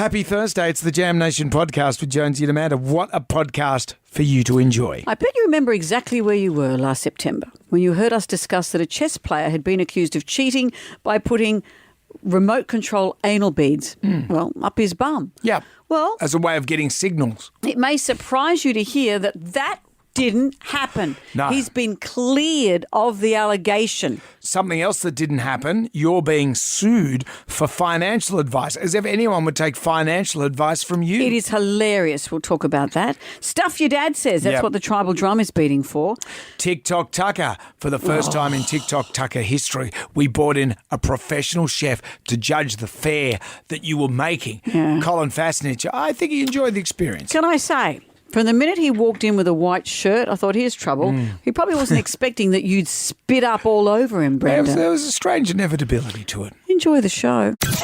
Happy Thursday. It's the Jam Nation podcast with Jonesy and Amanda. What a podcast for you to enjoy. I bet you remember exactly where you were last September when you heard us discuss that a chess player had been accused of cheating by putting remote control anal beads, up his bum. Yeah. Well, as a way of getting signals. It may surprise you to hear that didn't happen. No. He's been cleared of the allegation. Something else that didn't happen, you're being sued for financial advice, as if anyone would take financial advice from you. It is hilarious. We'll talk about that. Stuff your dad says. That's what the tribal drum is beating for. TikTok Tucker. For the first time in TikTok Tucker history, we brought in a professional chef to judge the fare that you were making. Yeah. Colin Fassnich. I think he enjoyed the experience. Can I say, from the minute he walked in with a white shirt, I thought, here's trouble. He probably wasn't expecting that you'd spit up all over him, Brenda. There was a strange inevitability to it. Enjoy the show. Everybody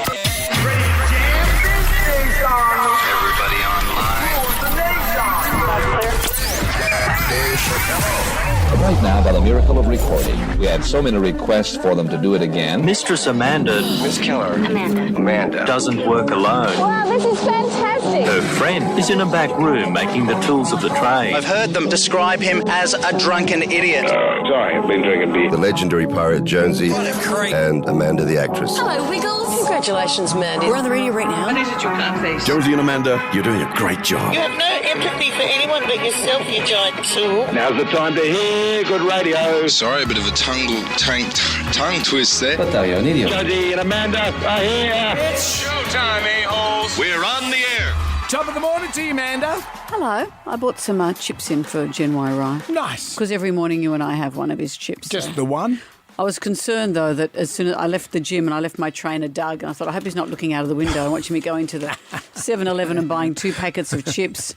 online. Right now, by the miracle of recording, we had so many requests for them to do it again. Mistress Amanda. Miss Keller. Amanda. Doesn't work alone. Wow, this is fantastic. Her friend is in a back room making the tools of the trade. I've heard them describe him as a drunken idiot. Sorry, I've been drinking beer. The legendary pirate Jonesy and Amanda the actress. Hello, Wiggles. Congratulations, Mandy. We're on the radio right now. Jonesy and Amanda, you're doing a great job. You have no empathy for anyone but yourself, you giant tool. Now's the time to hear good radio. Sorry, a bit of a tongue twist there. What are you, an idiot? Jonesy and Amanda are here. It's showtime, a-holes. We're on the air. Top of the morning to you, Amanda. Hello. I bought some chips in for Gen Y Rye. Nice. Because every morning you and I have one of his chips. Just the one? I was concerned, though, that as soon as I left the gym and I left my trainer, Doug, and I thought, I hope he's not looking out of the window and watching me go into the 7-Eleven and buying 2 packets of chips.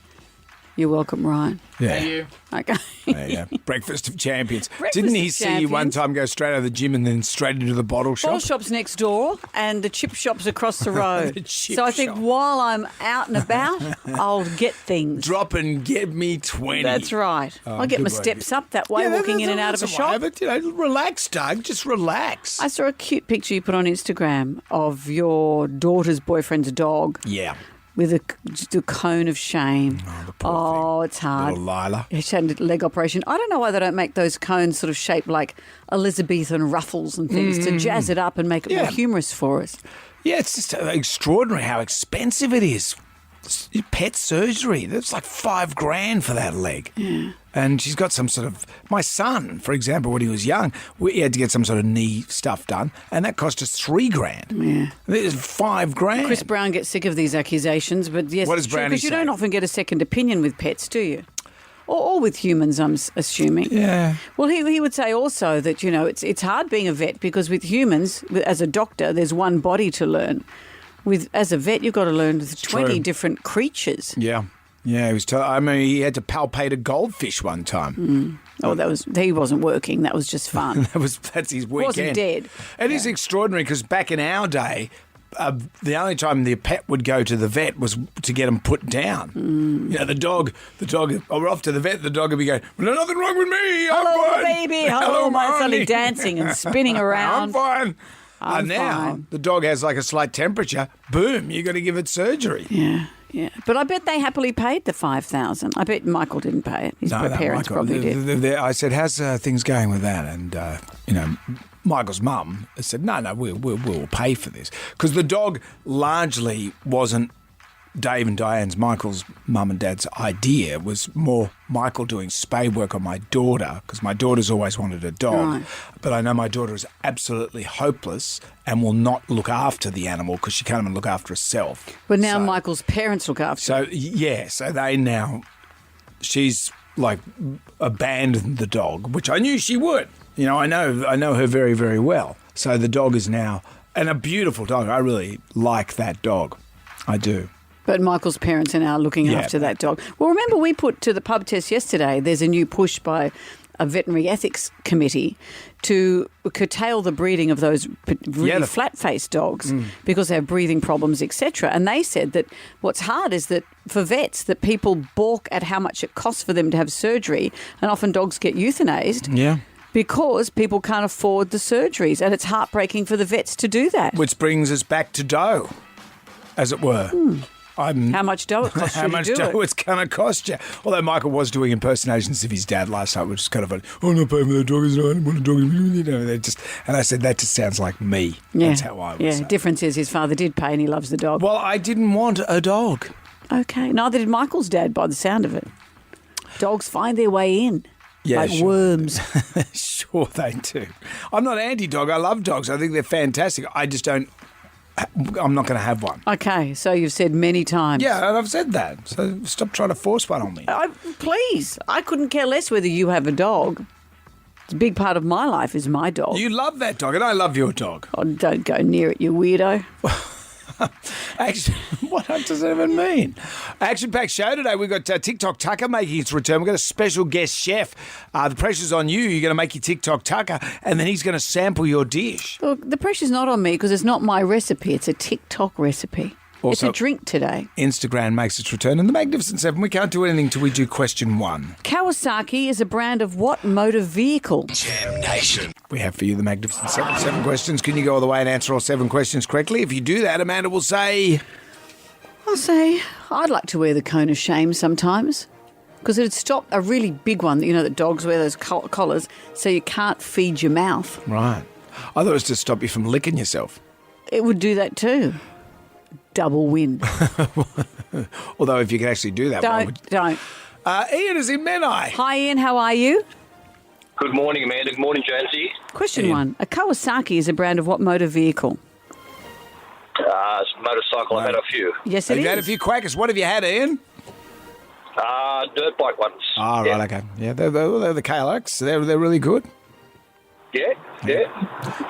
You're welcome, Ryan. Yeah. Thank you. Okay. There you go. Breakfast of champions. Breakfast Didn't he of see you one champions. time go straight out of the gym and then straight into the bottle shop? Bottle shop's next door and the chip shop's across the road. The chip so I think shop. while I'm out and about, I'll get things. Drop and give me 20. That's right. I'll get good my work. steps up that way, walking in and out of a that's all right, shop. But, relax, Doug. Just relax. I saw a cute picture you put on Instagram of your daughter's boyfriend's dog Yeah. with just a cone of shame. the poor thing. It's hard. Little Lila. She had a leg operation. I don't know why they don't make those cones sort of shaped like Elizabethan ruffles and things to jazz it up and make it more humorous for us. Yeah, it's just extraordinary how expensive it is. Pet surgery. That's like $5,000 for that leg. Yeah. And she's got some sort of... My son, for example, when he was young, he had to get some sort of knee stuff done, and that cost us $3,000. Yeah. It's $5,000. Chris Brown gets sick of these accusations, but yes, What does it's true, Brownie because you say? don't often get a second opinion with pets, do you? Or with humans, I'm assuming. Yeah. Well, he would say also that, it's hard being a vet because with humans, as a doctor, there's one body to learn. As a vet, you've got to learn with 20 different creatures. Yeah. Yeah, he had to palpate a goldfish one time. Oh, he wasn't working. That was just fun. That's his weekend. Wasn't dead. It is extraordinary because back in our day, the only time the pet would go to the vet was to get him put down. The dog, we're off to the vet, the dog would be going, well, there's nothing wrong with me. I'm Hello, fine. baby. Hello, my honey." suddenly dancing and spinning around. I'm fine. I'm now, fine. the dog has like a slight temperature. Boom, you got to give it surgery. Yeah. But I bet they happily paid the $5,000. I bet Michael didn't pay it. His parents probably did. I said, how's things going with that? And, Michael's mum said, no, we'll pay for this. Because the dog largely wasn't Dave and Diane's, Michael's mum and dad's idea. Was more Michael doing spay work on my daughter, because my daughter's always wanted a dog. Right. But I know my daughter is absolutely hopeless and will not look after the animal because she can't even look after herself. But now Michael's parents look after So, so they now, she's like abandoned the dog, which I knew she would. I know her very, very well. So the dog is now, and a beautiful dog. I really like that dog. I do. But Michael's parents are now looking after that dog. Well, remember we put to the pub test yesterday, there's a new push by a veterinary ethics committee to curtail the breeding of those really flat-faced dogs because they have breathing problems, etc. And they said that what's hard is that for vets, that people balk at how much it costs for them to have surgery, and often dogs get euthanized. Yeah. Because people can't afford the surgeries, and it's heartbreaking for the vets to do that. Which brings us back to Doe. as it were. How much dough it costs How you much to do dough it? it's going to cost you. Although Michael was doing impersonations of his dad last night, which is kind of funny. I'm not paying for the dog. I don't want a dog. You know, and I said, that just sounds like me. Yeah. That's how I was. Yeah, difference is his father did pay and he loves the dog. Well, I didn't want a dog. Okay, neither did Michael's dad by the sound of it. Dogs find their way in. Yeah, like sure. worms. Sure they do. I'm not anti-dog. I love dogs. I think they're fantastic. I just don't... I'm not going to have one. Okay, so you've said many times. Yeah, and I've said that. So stop trying to force one on me. Please, I couldn't care less whether you have a dog. It's a big part of my life is my dog. You love that dog, and I love your dog. Oh, don't go near it, you weirdo. Actually, what does it even mean? Action-packed show today. We've got TikTok Tucker making its return. We've got a special guest chef. The pressure's on you. You're going to make your TikTok Tucker, and then he's going to sample your dish. Look, the pressure's not on me because it's not my recipe. It's a TikTok recipe. Also, it's a drink today. Instagram makes its return. And the Magnificent Seven, we can't do anything till we do question one. Kawasaki is a brand of what motor vehicle? Jam Nation. We have for you the Magnificent Seven. 7 questions. Can you go all the way and answer all 7 questions correctly? If you do that, Amanda will say... I'll say I'd like to wear the cone of shame sometimes because it'd stop a really big one, you know, that dogs wear, those collars, so you can't feed your mouth. Right. I thought it was to stop you from licking yourself. It would do that too. Double win. Although if you could actually do that... Don't. Ian is in Menai. Hi, Ian. How are you? Good morning, Amanda. Good morning, Jonesy. Question 1. A Kawasaki is a brand of what motor vehicle? Motorcycle. I've had a few. Yes, it Have is. you had a few quackers? What have you had, Ian? Dirt bike ones. Oh, right, okay. Yeah, they're the KLX. They're really good. Yeah.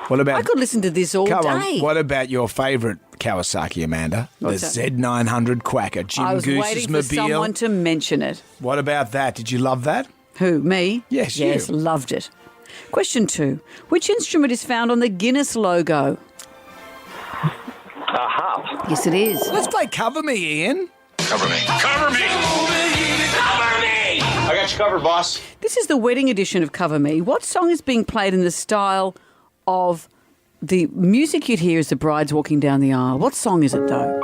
What about... I could listen to this all Come day. on, what about your favourite Kawasaki, Amanda? What's the that? Z900 Quacker, Jim I was Goose's waiting for mobile. someone to mention it. What about that? Did you love that? Who, me? Yes, Yes, you. loved it. Question 2. Which instrument is found on the Guinness logo? A harp. Yes, it is. Let's play Cover Me, Ian. Cover me. Cover me. Cover me. I got you covered, boss. This is the wedding edition of Cover Me. What song is being played in the style of the music you'd hear as the bride's walking down the aisle? What song is it, though?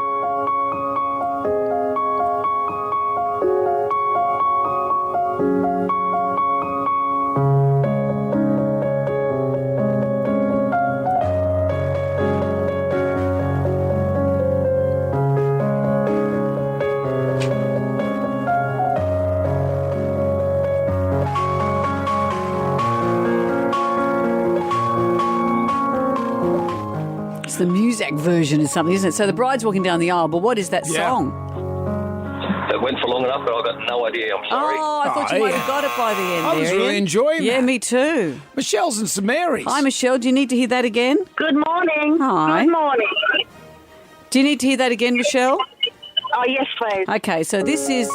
The music version is something, isn't it? So the bride's walking down the aisle, but what is that song? It went for long enough, but I've got no idea. I'm sorry. Oh, I thought you might have got it by the end. I was there, really Ian. enjoying Yeah, that. me too. Michelle's and St Mary's. Hi, Michelle. Do you need to hear that again? Good morning. Hi. Good morning. Do you need to hear that again, Michelle? Oh, yes, please. Okay, so this is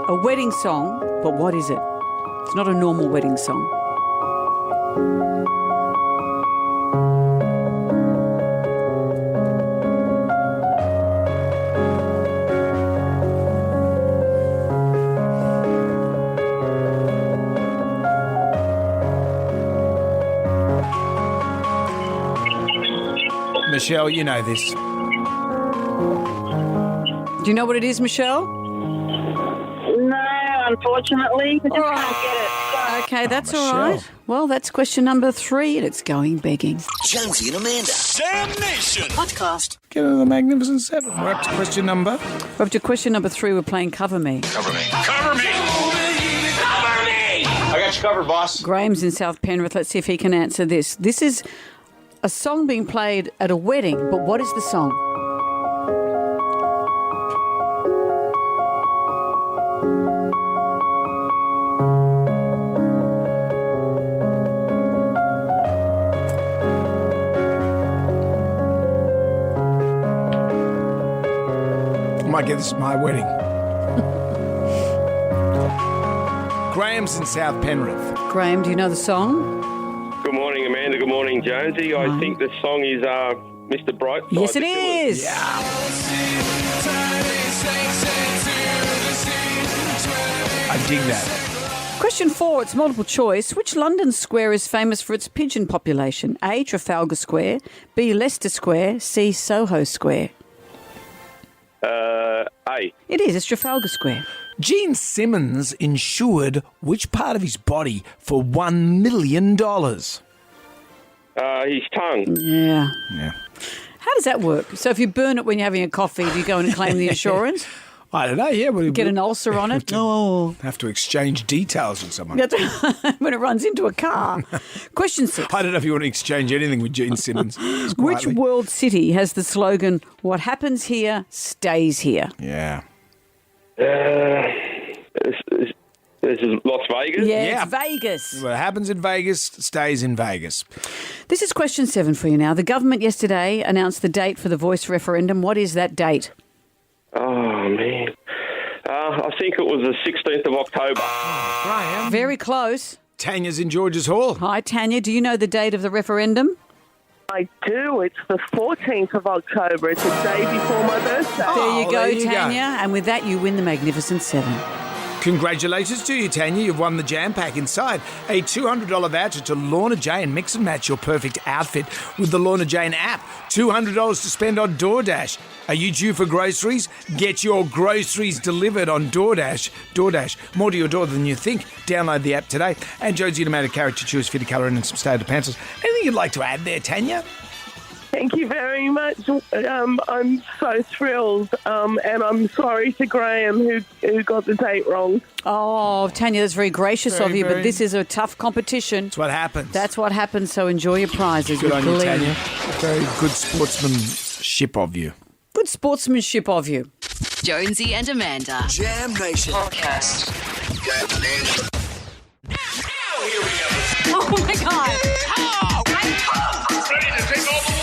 a wedding song, but what is it? It's not a normal wedding song. Michelle, you know this. Do you know what it is, Michelle? No, unfortunately. I just can't get it. Okay, that's all Michelle. right. Well, that's question number 3, and it's going begging. Jonesy and Amanda. Jam Nation. Podcast. Get into the Magnificent Seven. We're up to question number... We're up to question number 3. We're playing Cover Me. Cover me. Cover me. Cover me. I got you covered, boss. Graham's in South Penrith. Let's see if he can answer this. This is a song being played at a wedding, but what is the song? I might get this at my wedding. Graham's in South Penrith. Graham, do you know the song? Good morning, Amanda. Good morning, Jonesy. I think the song is Mr. Brightside. Yes, it the Killers. is. I dig that. Question 4, it's multiple choice. Which London square is famous for its pigeon population? A, Trafalgar Square, B, Leicester Square, C, Soho Square. A. It is. It's Trafalgar Square. Gene Simmons insured which part of his body for $1 million? His tongue. Yeah. Yeah. How does that work? So if you burn it when you're having a coffee, do you go and claim the insurance? I don't know, yeah. Well, Get an ulcer on it? Oh. have to exchange details with someone. When it runs into a car. Question 6. I don't know if you want to exchange anything with Gene Simmons. Just Which quietly. world city has the slogan, what happens here stays here? Yeah. This is Las Vegas. Yeah, it's Vegas. What happens in Vegas stays in Vegas. This is question 7 for you now. The government yesterday announced the date for the voice referendum. What is that date? Oh, man. I think it was the 16th of October. Graham. Very close. Tanya's in George's Hall. Hi, Tanya. Do you know the date of the referendum? I do. It's the 14th of October. It's the day before my birthday. There you go, there you go. Tanya. And with that, you win the Magnificent 7. Congratulations to you, Tanya. You've won the Jam Pack. Inside, a $200 voucher to Lorna Jane. Mix and match your perfect outfit with the Lorna Jane app. $200 to spend on DoorDash. Are you due for groceries? Get your groceries delivered on DoorDash. DoorDash, more to your door than you think. Download the app today. And Jonesy automated carrot to choose, fit a colour in and some starter pencils. Anything you'd like to add there, Tanya? Thank you very much. I'm so thrilled, and I'm sorry to Graham who got the date wrong. Oh, Tanya, that's very gracious of you, very- but this is a tough competition. That's what happens. That's what happens, so enjoy your prizes. Good with on you, glee. Tanya. Very good sportsmanship of you. Good sportsmanship of you. Jonesy and Amanda. Jam Nation. Podcast. Oh, my God. Ready to take over the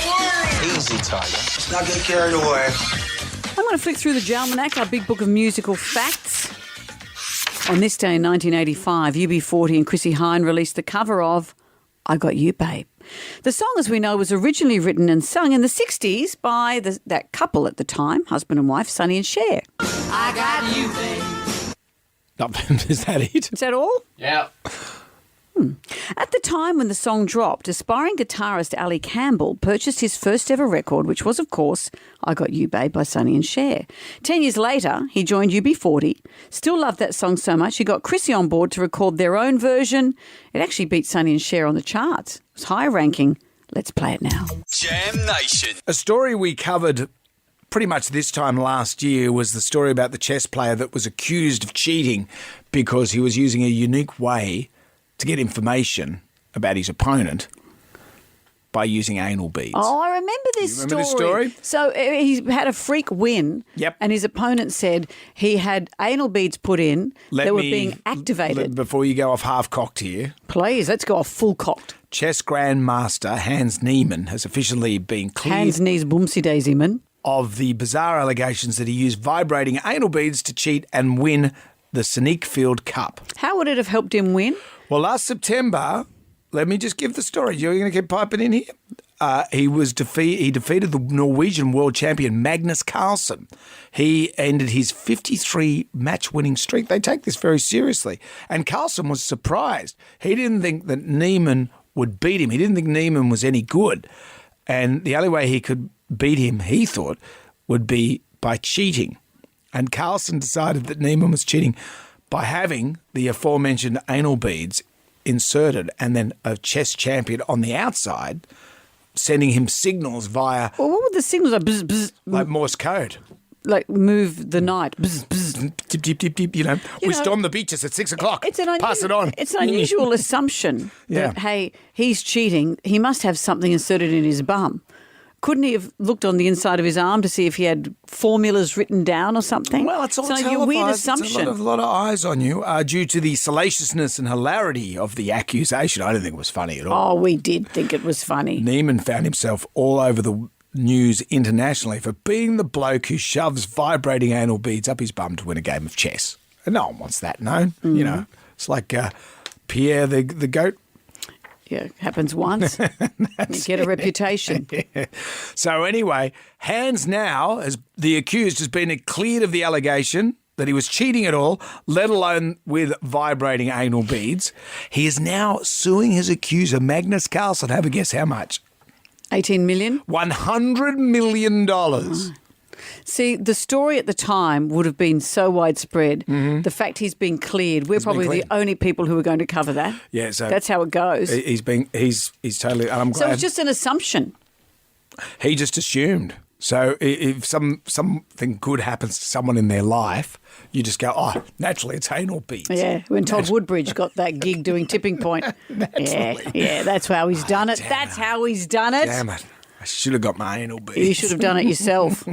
world. Easy, Tiger. Let's not get carried away. I'm going to flick through the Jalmanac, our big book of musical facts. On this day in 1985, UB40 and Chrissy Hine released the cover of I Got You, Babe. The song, as we know, was originally written and sung in the 60s by that couple at the time, husband and wife, Sonny and Cher. I got you, babe. Is that it? Is that all? Yeah. At the time when the song dropped, aspiring guitarist Ali Campbell purchased his first ever record, which was, of course, I Got You, Babe by Sonny and Cher. 10 years later, he joined UB40, still loved that song so much, he got Chrissy on board to record their own version. It actually beat Sonny and Cher on the charts. It was high ranking. Let's play it now. Jam Nation. A story we covered pretty much this time last year was the story about the chess player that was accused of cheating because he was using a unique way to get information about his opponent by using anal beads. Oh, I remember this You remember this story? So he had a freak win. Yep. And his opponent said he had anal beads put in that were being activated. Before you go off half-cocked here, Please, let's go off full cocked. chess grandmaster Hans Niemann has officially been cleared Hands, knees, boomsy daisy, man. of the bizarre allegations that he used vibrating anal beads to cheat and win the Sneakfield Cup. How would it have helped him win? Well, last September, let me just give the story. You're going to keep piping in here? He defeated the Norwegian world champion Magnus Carlsen. He ended his 53 match-winning streak. They take this very seriously. And Carlsen was surprised. He didn't think that Niemann would beat him. He didn't think Niemann was any good. And the only way he could beat him, he thought, would be by cheating. And Carlsen decided that Niemann was cheating by having the aforementioned anal beads inserted and then a chess champion on the outside sending him signals via... Well, what were the signals? Like, bzz, bzz, like Morse code. Like move the night. Bzz, bzz. Dip, dip, dip, dip, we storm the beaches at 6 o'clock. Pass it on. It's an unusual assumption that, hey, he's cheating. He must have something inserted in his bum. Couldn't he have looked on the inside of his arm to see if he had formulas written down or something? Well, it's all like televised. a weird assumption. It's a lot of eyes on you due to the salaciousness and hilarity of the accusation. I don't think it was funny at all. Oh, we did think it was funny. Niemann found himself all over the news internationally for being the bloke who shoves vibrating anal beads up his bum to win a game of chess. And no one wants that known. Mm. You know, it's like Pierre the goat. Yeah, happens once. You get a reputation. Yeah. So anyway, Hans now, as the accused, has been cleared of the allegation that he was cheating at all, let alone with vibrating anal beads. He is now suing his accuser, Magnus Carlsen. Have a guess how much? 18 million? $100 million. See, the story at the time would have been so widespread. Mm-hmm. The fact he's been cleared, we're probably the only people who are going to cover that. Yeah, so that's how it goes. He's totally. And I'm glad. So it's just an assumption. He just assumed. So if something good happens to someone in their life, you just go, oh, naturally it's anal beads. Yeah, when Todd Woodbridge got that gig doing Tipping Point. Yeah, that's how he's done it. That's how he's done it. Damn it. I should have got my anal beads. You should have done it yourself.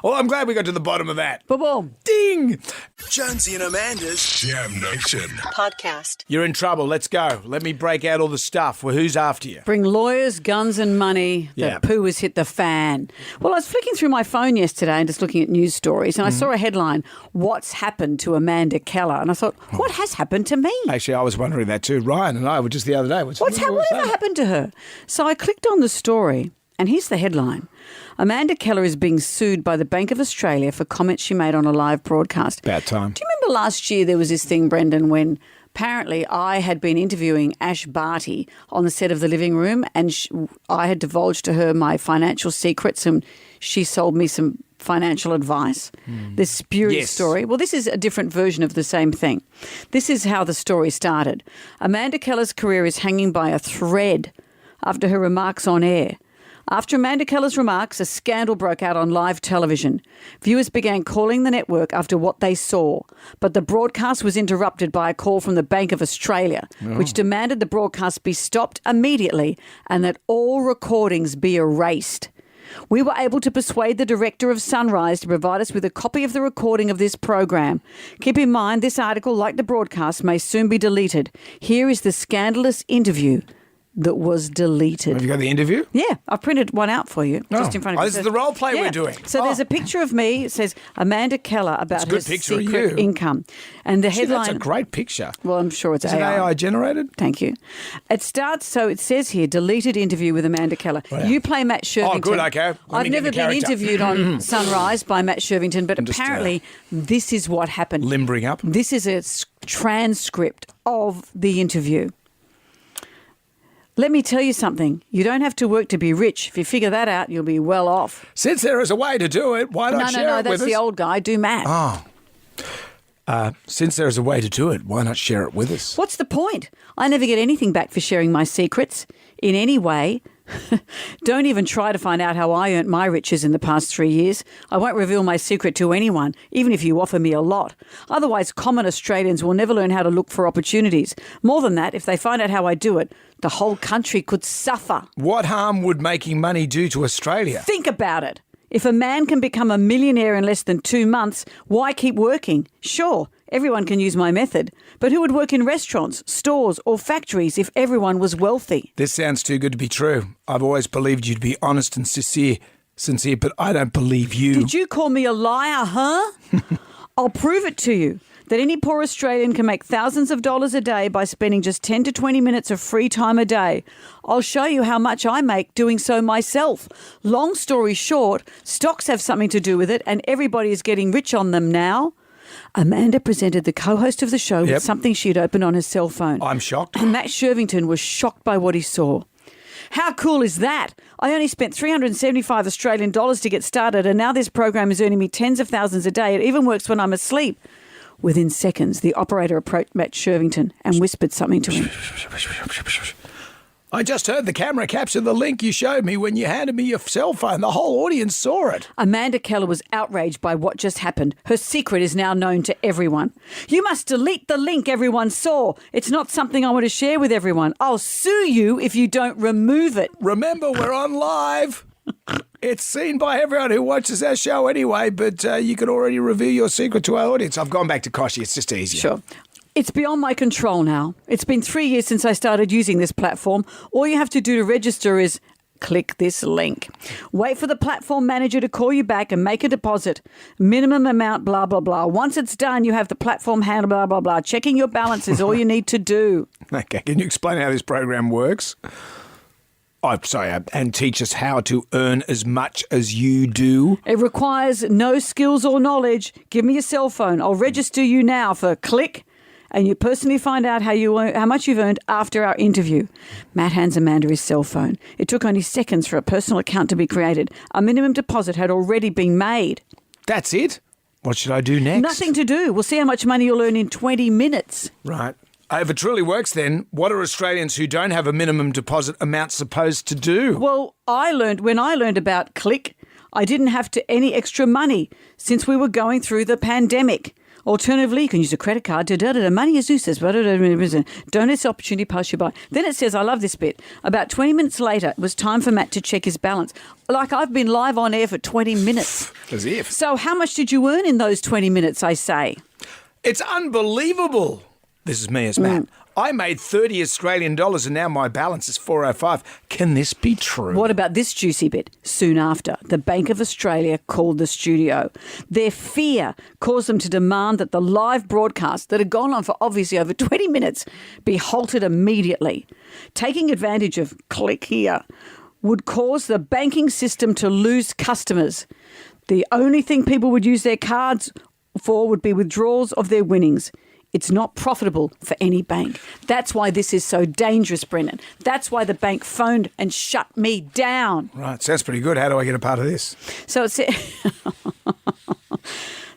Well, I'm glad we got to the bottom of that. Boom. Ding. Jonesy and Amanda's Jam Nation Podcast. You're in trouble. Let's go. Let me break out all the stuff. Well, who's after you? Bring lawyers, guns and money. The poo has hit the fan. Well, I was flicking through my phone yesterday and just looking at news stories, and I saw a headline, "What's happened to Amanda Keller?" And I thought, what has happened to me? Actually, I was wondering that too. Ryan and I were just the other day. Whatever happened to her? So I clicked on the story, and here's the headline. Amanda Keller is being sued by the Bank of Australia for comments she made on a live broadcast. About time. Do you remember last year there was this thing, Brendan, when apparently I had been interviewing Ash Barty on the set of The Living Room, and I had divulged to her my financial secrets, and she sold me some financial advice. This spurious story. Well, this is a different version of the same thing. This is how the story started. Amanda Keller's career is hanging by a thread after her remarks on air. After Amanda Keller's remarks, a scandal broke out on live television. Viewers began calling the network after what they saw, but the broadcast was interrupted by a call from the Bank of Australia, which demanded the broadcast be stopped immediately and that all recordings be erased. We were able to persuade the director of Sunrise to provide us with a copy of the recording of this program. Keep in mind, this article, like the broadcast, may soon be deleted. Here is the scandalous interview that was deleted. Have you got the interview? Yeah, I've printed one out for you, just in front of you. This is the role play we're doing. So there's a picture of me. It says Amanda Keller about her secret of you. income. And the headline... That's a great picture. Well, I'm sure it's AI. Is it AI generated? Thank you. It starts, so it says here, deleted interview with Amanda Keller. Oh, yeah. You play Matt Shervington. Oh, good, okay. I've never been interviewed on Sunrise by Matt Shervington, but apparently this is what happened. Limbering up. This is a transcript of the interview. Let me tell you something. You don't have to work to be rich. If you figure that out, you'll be well off. Since there is a way to do it, why not share it with us? No, that's the old guy. Do Matt. Oh. Since there is a way to do it, why not share it with us? What's the point? I never get anything back for sharing my secrets in any way. Don't even try to find out how I earned my riches in the past 3 years. I won't reveal my secret to anyone, even if you offer me a lot. Otherwise, common Australians will never learn how to look for opportunities. More than that, if they find out how I do it, the whole country could suffer. What harm would making money do to Australia? Think about it. If a man can become a millionaire in less than 2 months, why keep working? Sure, everyone can use my method. But who would work in restaurants, stores or factories if everyone was wealthy? This sounds too good to be true. I've always believed you'd be honest and sincere, but I don't believe you. Did you call me a liar, huh? I'll prove it to you. That any poor Australian can make thousands of dollars a day by spending just 10 to 20 minutes of free time a day. I'll show you how much I make doing so myself. Long story short, stocks have something to do with it and everybody is getting rich on them now. Amanda presented the co-host of the show with something she'd opened on her cell phone. I'm shocked. And Matt Shervington was shocked by what he saw. How cool is that? I only spent $375 Australian to get started and now this program is earning me tens of thousands a day. It even works when I'm asleep. Within seconds, the operator approached Matt Shervington and whispered something to him. I just heard the camera capture the link you showed me when you handed me your cell phone. The whole audience saw it. Amanda Keller was outraged by what just happened. Her secret is now known to everyone. You must delete the link everyone saw. It's not something I want to share with everyone. I'll sue you if you don't remove it. Remember, we're on live. It's seen by everyone who watches our show anyway, but you can already reveal your secret to our audience. I've gone back to Koshy. It's just easier. Sure. It's beyond my control now. It's been 3 years since I started using this platform. All you have to do to register is click this link. Wait for the platform manager to call you back and make a deposit. Minimum amount, blah, blah, blah. Once it's done, you have the platform handle, blah, blah, blah. Checking your balance is all you need to do. Okay, can you explain how this program works? Oh, sorry, and teach us how to earn as much as you do. It requires no skills or knowledge. Give me your cell phone. I'll register you now for click and you personally find out how much you've earned after our interview. Matt hands Amanda his cell phone. It took only seconds for a personal account to be created. A minimum deposit had already been made. That's it? What should I do next? Nothing to do. We'll see how much money you'll earn in 20 minutes. Right. If it truly works then, what are Australians who don't have a minimum deposit amount supposed to do? Well, when I learned about Click, I didn't have any extra money since we were going through the pandemic. Alternatively, you can use a credit card. Money is useless. Don't let this opportunity pass you by. Then it says, I love this bit, about 20 minutes later, it was time for Matt to check his balance. Like I've been live on air for 20 minutes. As if. So how much did you earn in those 20 minutes, I say? It's unbelievable. This is me as Matt. I made 30 Australian dollars and now my balance is 405. Can this be true? What about this juicy bit? Soon after, the Bank of Australia called the studio. Their fear caused them to demand that the live broadcast that had gone on for obviously over 20 minutes be halted immediately. Taking advantage of Click here would cause the banking system to lose customers. The only thing people would use their cards for would be withdrawals of their winnings. It's not profitable for any bank. That's why this is so dangerous, Brendan. That's why the bank phoned and shut me down. Right, sounds pretty good. How do I get a part of this? So it's...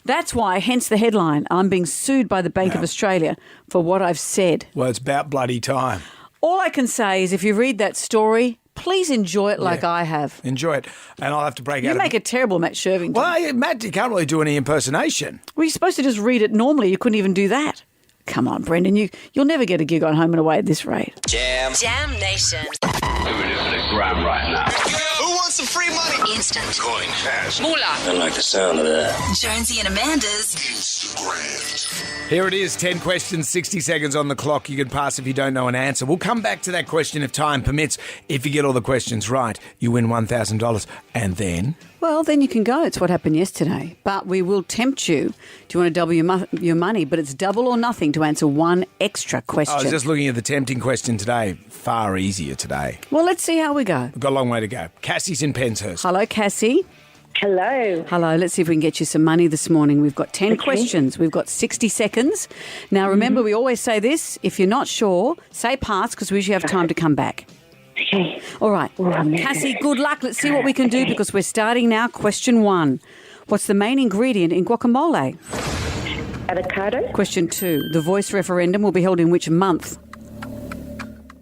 That's why, hence the headline, I'm being sued by the Bank of Australia for what I've said. Well, it's about bloody time. All I can say is if you read that story, please enjoy it like I have. Enjoy it. And I'll have to break out. You make a terrible Matt Shervington. Well, Matt, you can't really do any impersonation. Well, you're supposed to just read it normally. You couldn't even do that. Come on, Brendan. You'll never get a gig on Home and Away at this rate. Jam Nation. Doing it for the gram right now. Who wants some free money? Instant. Coin, cash. Moolah. I like the sound of that. Jonesy and Amanda's Instagram. Here it is, 10 questions, 60 seconds on the clock. You can pass if you don't know an answer. We'll come back to that question if time permits. If you get all the questions right, you win $1,000. And then... Well, then you can go. It's what happened yesterday. But we will tempt you. Do you want to double your money? But it's double or nothing to answer one extra question. I was just looking at the tempting question today. Far easier today. Well, let's see how we go. We've got a long way to go. Cassie's in Penshurst. Hello, Cassie. Hello. Hello. Let's see if we can get you some money this morning. We've got 10 questions. We've got 60 seconds. Now, remember, we always say this. If you're not sure, say pass because we usually have time to come back. Okay. All right. Cassie, good luck. Let's see what we can do because we're starting now. Question 1. What's the main ingredient in guacamole? Avocado. Question 2. The Voice referendum will be held in which month?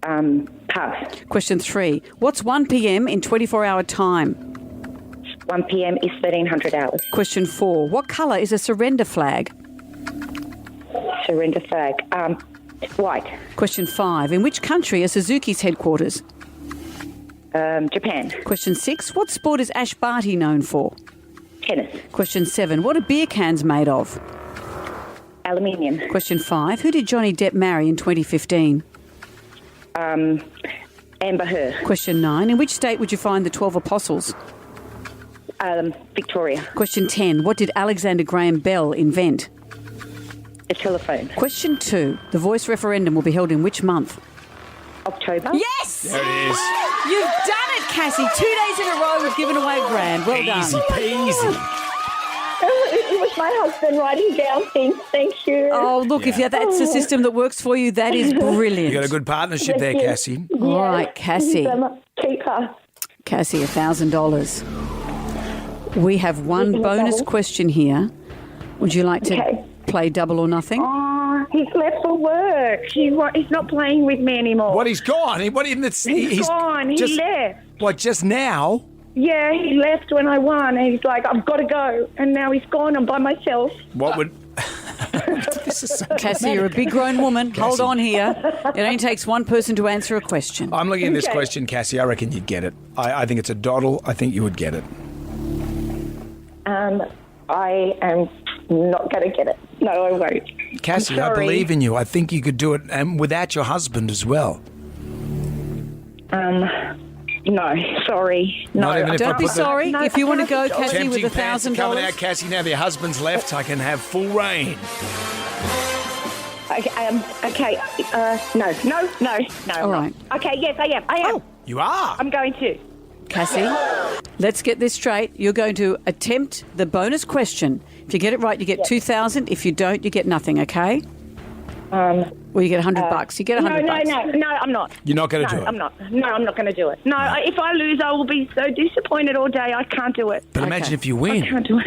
Pass. Question 3. What's 1 p.m. in 24-hour time? 1 p.m. is 1300 hours. Question 4. What colour is a surrender flag? Surrender flag. White. Question 5. In which country are Suzuki's headquarters? Japan. Question 6. What sport is Ash Barty known for? Tennis. Question 7. What are beer cans made of? Aluminium. Question 5. Who did Johnny Depp marry in 2015? Amber Heard. Question 9. In which state would you find the 12 apostles? Victoria. Question 10. What did Alexander Graham Bell invent? A telephone. Question 2. The Voice referendum will be held in which month? October. Yes! There it is. You've done it, Cassie. 2 days in a row we've given away a grand. Well done. Easy peasy. It was my husband writing down things. Thank you. Oh, look, if that's a system that works for you, that is brilliant. You got a good partnership there, Cassie. All right, Cassie. Keep her. Cassie, $1,000. We have one bonus question here. Would you like to play double or nothing? Oh, he's left for work. He's not playing with me anymore. What, he's gone? He's gone. He left. What, just now? Yeah, he left when I won, and he's like, I've got to go. And now he's gone. I'm by myself. What would... This is so Cassie, you're a big grown woman. Cassie. Hold on here. It only takes one person to answer a question. I'm looking at this question, Cassie. I reckon you'd get it. I think it's a doddle. I think you would get it. I am not going to get it. No, I won't. Cassie, I believe in you. I think you could do it, and without your husband as well. No, sorry. No, don't be sorry. No, if you want to go, Cassie, Tempting with pants are $1,000. coming out, Cassie. Now that your husband's left, I can have full reign. Okay. No. All right. Okay. Yes, I am. Oh, you are. I'm going to. Cassie, let's get this straight. You're going to attempt the bonus question. If you get it right, you get $2,000. If you don't, you get nothing. Okay? Well, you get $100. You get $100. No, I'm not. You're not going to do it? I'm not. No, I'm not going to do it. No, if I lose, I will be so disappointed all day. I can't do it. But imagine if you win. I can't do it.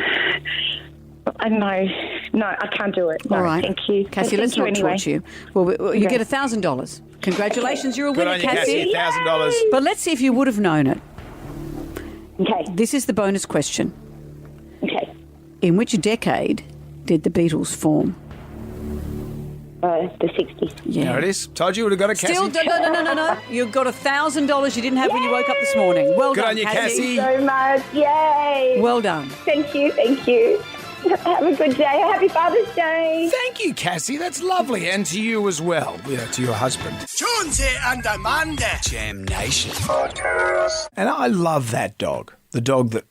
No, I can't do it. No, All right. Thank you. Cassie, let's not torture you. Well, you get $1,000. Congratulations, you're a winner, Good on you, Cassie. $1,000. But let's see if you would have known it. Okay. This is the bonus question. Okay. In which decade did the Beatles form? The 60s. Yeah. There it is. Told you would have got it, Cassie. Still, no. You've got $1,000 you didn't have when you woke up this morning. Well Good done, on you, Cassie. Thank you so much. Yay. Well done. Thank you. Have a good day. Happy Father's Day. Thank you, Cassie. That's lovely. And to you as well. To your husband. Jonesy and Amanda. Jam Nation. And I love that dog. The dog that...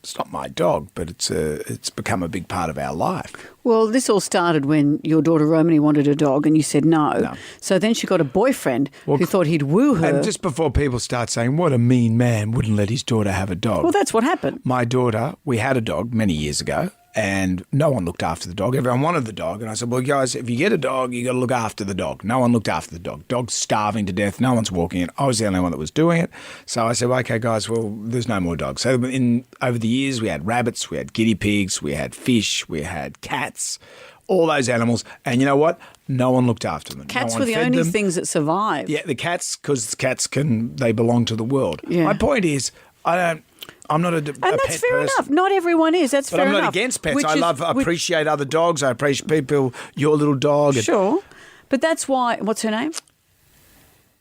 It's not my dog, but it's become a big part of our life. Well, this all started when your daughter Romany wanted a dog and you said no. So then she got a boyfriend who thought he'd woo her. And just before people start saying, what a mean man wouldn't let his daughter have a dog. Well, that's what happened. My daughter, we had a dog many years ago. And no one looked after the dog. Everyone wanted the dog. And I said, well, guys, if you get a dog, you got to look after the dog. No one looked after the dog. Dog's starving to death. No one's walking in. I was the only one that was doing it. So I said, well, okay, guys, well, there's no more dogs. So over the years, we had rabbits, we had guinea pigs, we had fish, we had cats, all those animals. And you know what? No one looked after them. Cats no were the only things that survived. Yeah, the cats, because cats they belong to the world. Yeah. My point is, I'm not a pet person. And that's fair enough. Not everyone is. That's but fair enough. But I'm not against pets. I appreciate other dogs. I appreciate people, your little dog. Sure. But that's why, what's her name?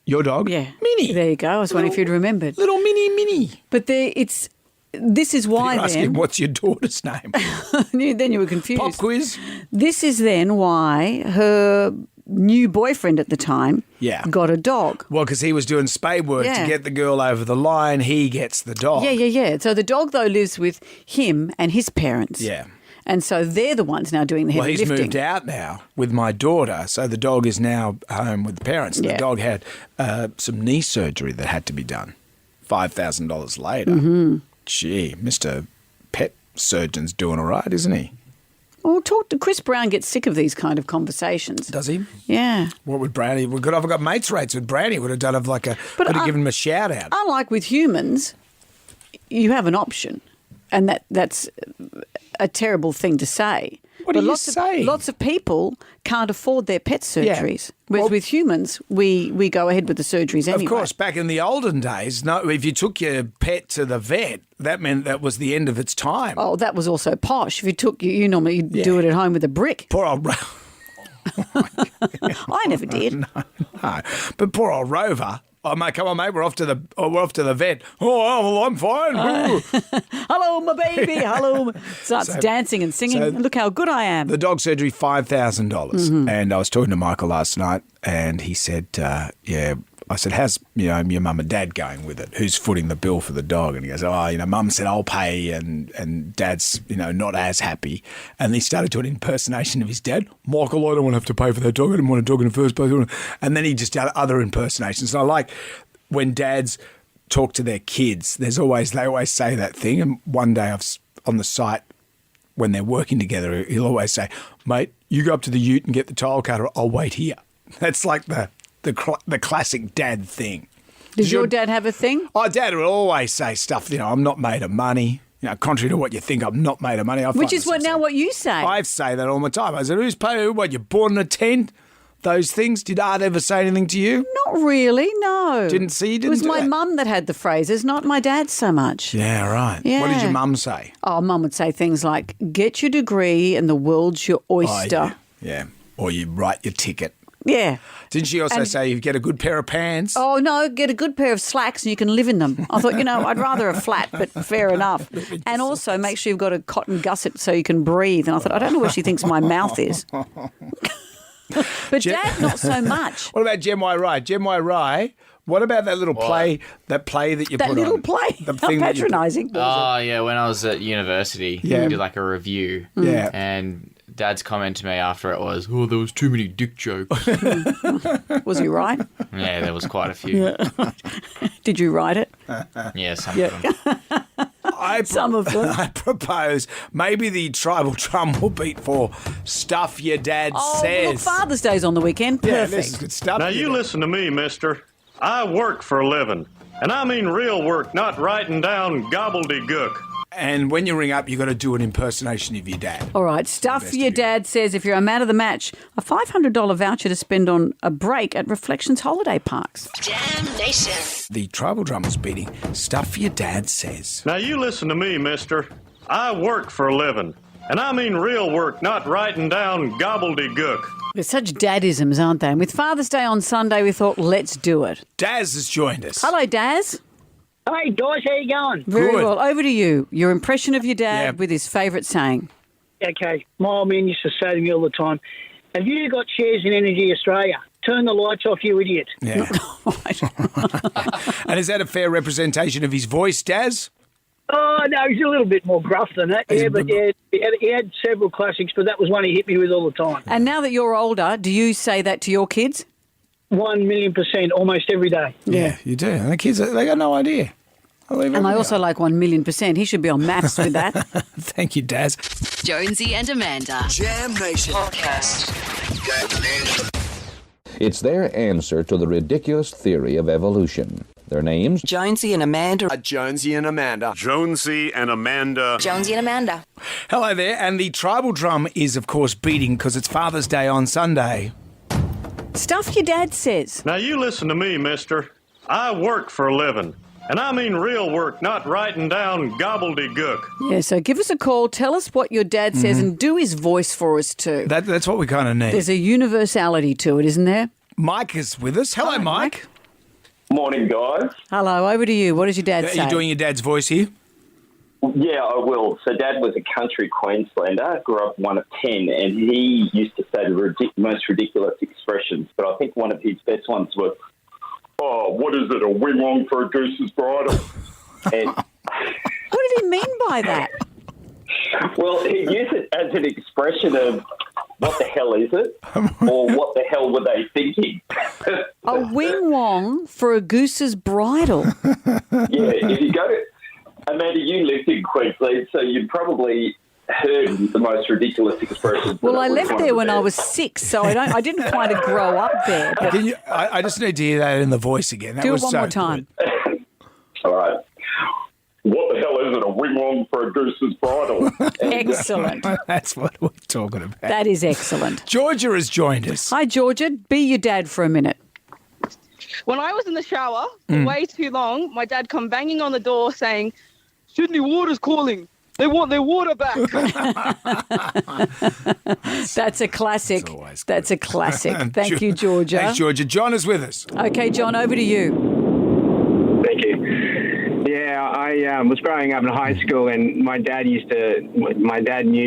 Your dog? Yeah. Minnie. There you go. I was wondering if you'd remembered. Little Minnie. But this is why You're asking what's your daughter's name? Then you were confused. Pop quiz. This is then why her new boyfriend at the time got a dog. Well, because he was doing spade work to get the girl over the line. He gets the dog. Yeah. So the dog, though, lives with him and his parents. Yeah. And so they're the ones now doing the heavy lifting. Well, he's moved out now with my daughter, so the dog is now home with the parents. And the dog had some knee surgery that had to be done. $5,000 later. Mm-hmm. Gee, Mr. Pet Surgeon's doing all right, isn't he? Well, Chris Brown gets sick of these kind of conversations. Does he? Yeah. What would Brownie? We could have got mates rates with Brownie. Would have done could have given him a shout out. Unlike with humans, you have an option, and that's a terrible thing to say. What are you saying? Lots of people can't afford their pet surgeries. Yeah. Whereas with humans, we go ahead with the surgeries anyway. Of course, back in the olden days, if you took your pet to the vet, that meant that was the end of its time. Oh, that was also posh. If you took you normally do it at home with a brick. Poor old I never did. No. But poor old Rover. Oh, mate, come on, mate. We're off to the vet. Oh, well, I'm fine. Hello, my baby. Hello. Starts dancing and singing. Look how good I am. The dog surgery, $5,000. Mm-hmm. And I was talking to Michael last night, and he said, I said, how's your mum and dad going with it? Who's footing the bill for the dog? And he goes, mum said I'll pay, and dad's, not as happy. And he started doing an impersonation of his dad. Michael, I don't want to have to pay for that dog. I didn't want a dog in the first place. And then he just did other impersonations. And I like when dads talk to their kids, they always say that thing. And one day on the site, when they're working together, he'll always say, mate, you go up to the ute and get the tile cutter. I'll wait here. That's like the classic dad thing. Does your dad have a thing? Oh, Dad would always say stuff, I'm not made of money. Contrary to what you think, I'm not made of money. Which is what you say. I say that all the time. I said, who's paying? What, you're born in a tent? Those things? Did Art ever say anything to you? Not really, no. It was my mum that had the phrases, not my dad so much. Yeah, right. Yeah. What did your mum say? Oh, Mum would say things like, get your degree and the world's your oyster. Oh, yeah. Or you write your ticket. Yeah. Didn't she also say you get a good pair of pants? Oh, no, get a good pair of slacks and you can live in them. I thought, I'd rather a flat, but fair enough. And also make sure you've got a cotton gusset so you can breathe. And I thought, I don't know where she thinks my mouth is. But Dad, not so much. What about Jem Y Rai? Jem Y Rai, what about that little play that you put on? That little play? How patronising. Oh, yeah, when I was at university, we did like a review. Yeah. And Dad's comment to me after it was, there was too many dick jokes. Was he right? Yeah, there was quite a few. Yeah. Did you write it? Yeah, some of them. Some of them. I propose maybe the tribal drum will beat for Stuff Your Dad Says. Look, Father's Day's on the weekend. Yeah, Perfect. this is good stuff. Now, you listen to me, mister. I work for a living. And I mean real work, not writing down gobbledygook. And when you ring up, you've got to do an impersonation of your dad. All right, Stuff Your Dad Says. If you're a man of the match, a $500 voucher to spend on a break at Reflections Holiday Parks. Jam Nation. The tribal drum was beating Stuff Your Dad Says. Now, you listen to me, mister. I work for a living. And I mean real work, not writing down gobbledygook. They're such dadisms, aren't they? And with Father's Day on Sunday, we thought, let's do it. Daz has joined us. Hello, Daz. Hey, guys, how you going? Very Good. well. Over to you. Your impression of your dad with his favourite saying. Okay, my old man used to say to me all the time, have you got shares in Energy Australia? Turn the lights off, you idiot. Yeah. And is that a fair representation of his voice, Daz? Oh, no, he's a little bit more gruff than that. Yeah, but yeah, he had several classics, but that was one he hit me with all the time. And now that you're older, do you say that to your kids? 1,000,000%, almost every day. Yeah, you do. And the kids, they got no idea. And I also like 1,000,000%. He should be on maths with that. Thank you, Daz. Jonesy and Amanda. Jam Nation. Podcast. It's their answer to the ridiculous theory of evolution. Their names? Jonesy and Amanda. Jonesy and Amanda. Jonesy and Amanda. Jonesy and Amanda. Hello there. And the tribal drum is, of course, beating because it's Father's Day on Sunday. Stuff Your Dad Says. Now, you listen to me, mister. I work for a living. And I mean real work, not writing down gobbledygook. Yeah, so give us a call. Tell us what your dad says and do his voice for us too. That's what we kind of need. There's a universality to it, isn't there? Mike is with us. Hello, Mike. Morning, guys. Hello, over to you. What does your dad say? Are you doing your dad's voice here? Yeah, I will. So Dad was a country Queenslander, grew up one of 10, and he used to say the most ridiculous expressions, but I think one of his best ones was, oh, what is it, a wing-long for a goose's bridle? And what did he mean by that? well, he used it as an expression of, what the hell is it? Or what the hell were they thinking? A wing-wong for a goose's bridle. Yeah, if you go to... Amanda, you lived in Queensland, so you probably heard the most ridiculous expressions. Well, I left there when I was 6, so I didn't quite grow up there. But I just need to hear that in the voice again. That do was it one more time. All right. What the hell is it? A wing-long for a goose's bridle? Excellent. That's what we're talking about. That is excellent. Georgia has joined us. Hi, Georgia. Be your dad for a minute. When I was in the shower for way too long, my dad come banging on the door saying, Sydney Water's calling. They want their water back. That's a classic. That's a classic. Thank you, Georgia. Thanks, Georgia. John is with us. Okay, John, over to you. Thank you. Yeah, I was growing up in high school, and my dad knew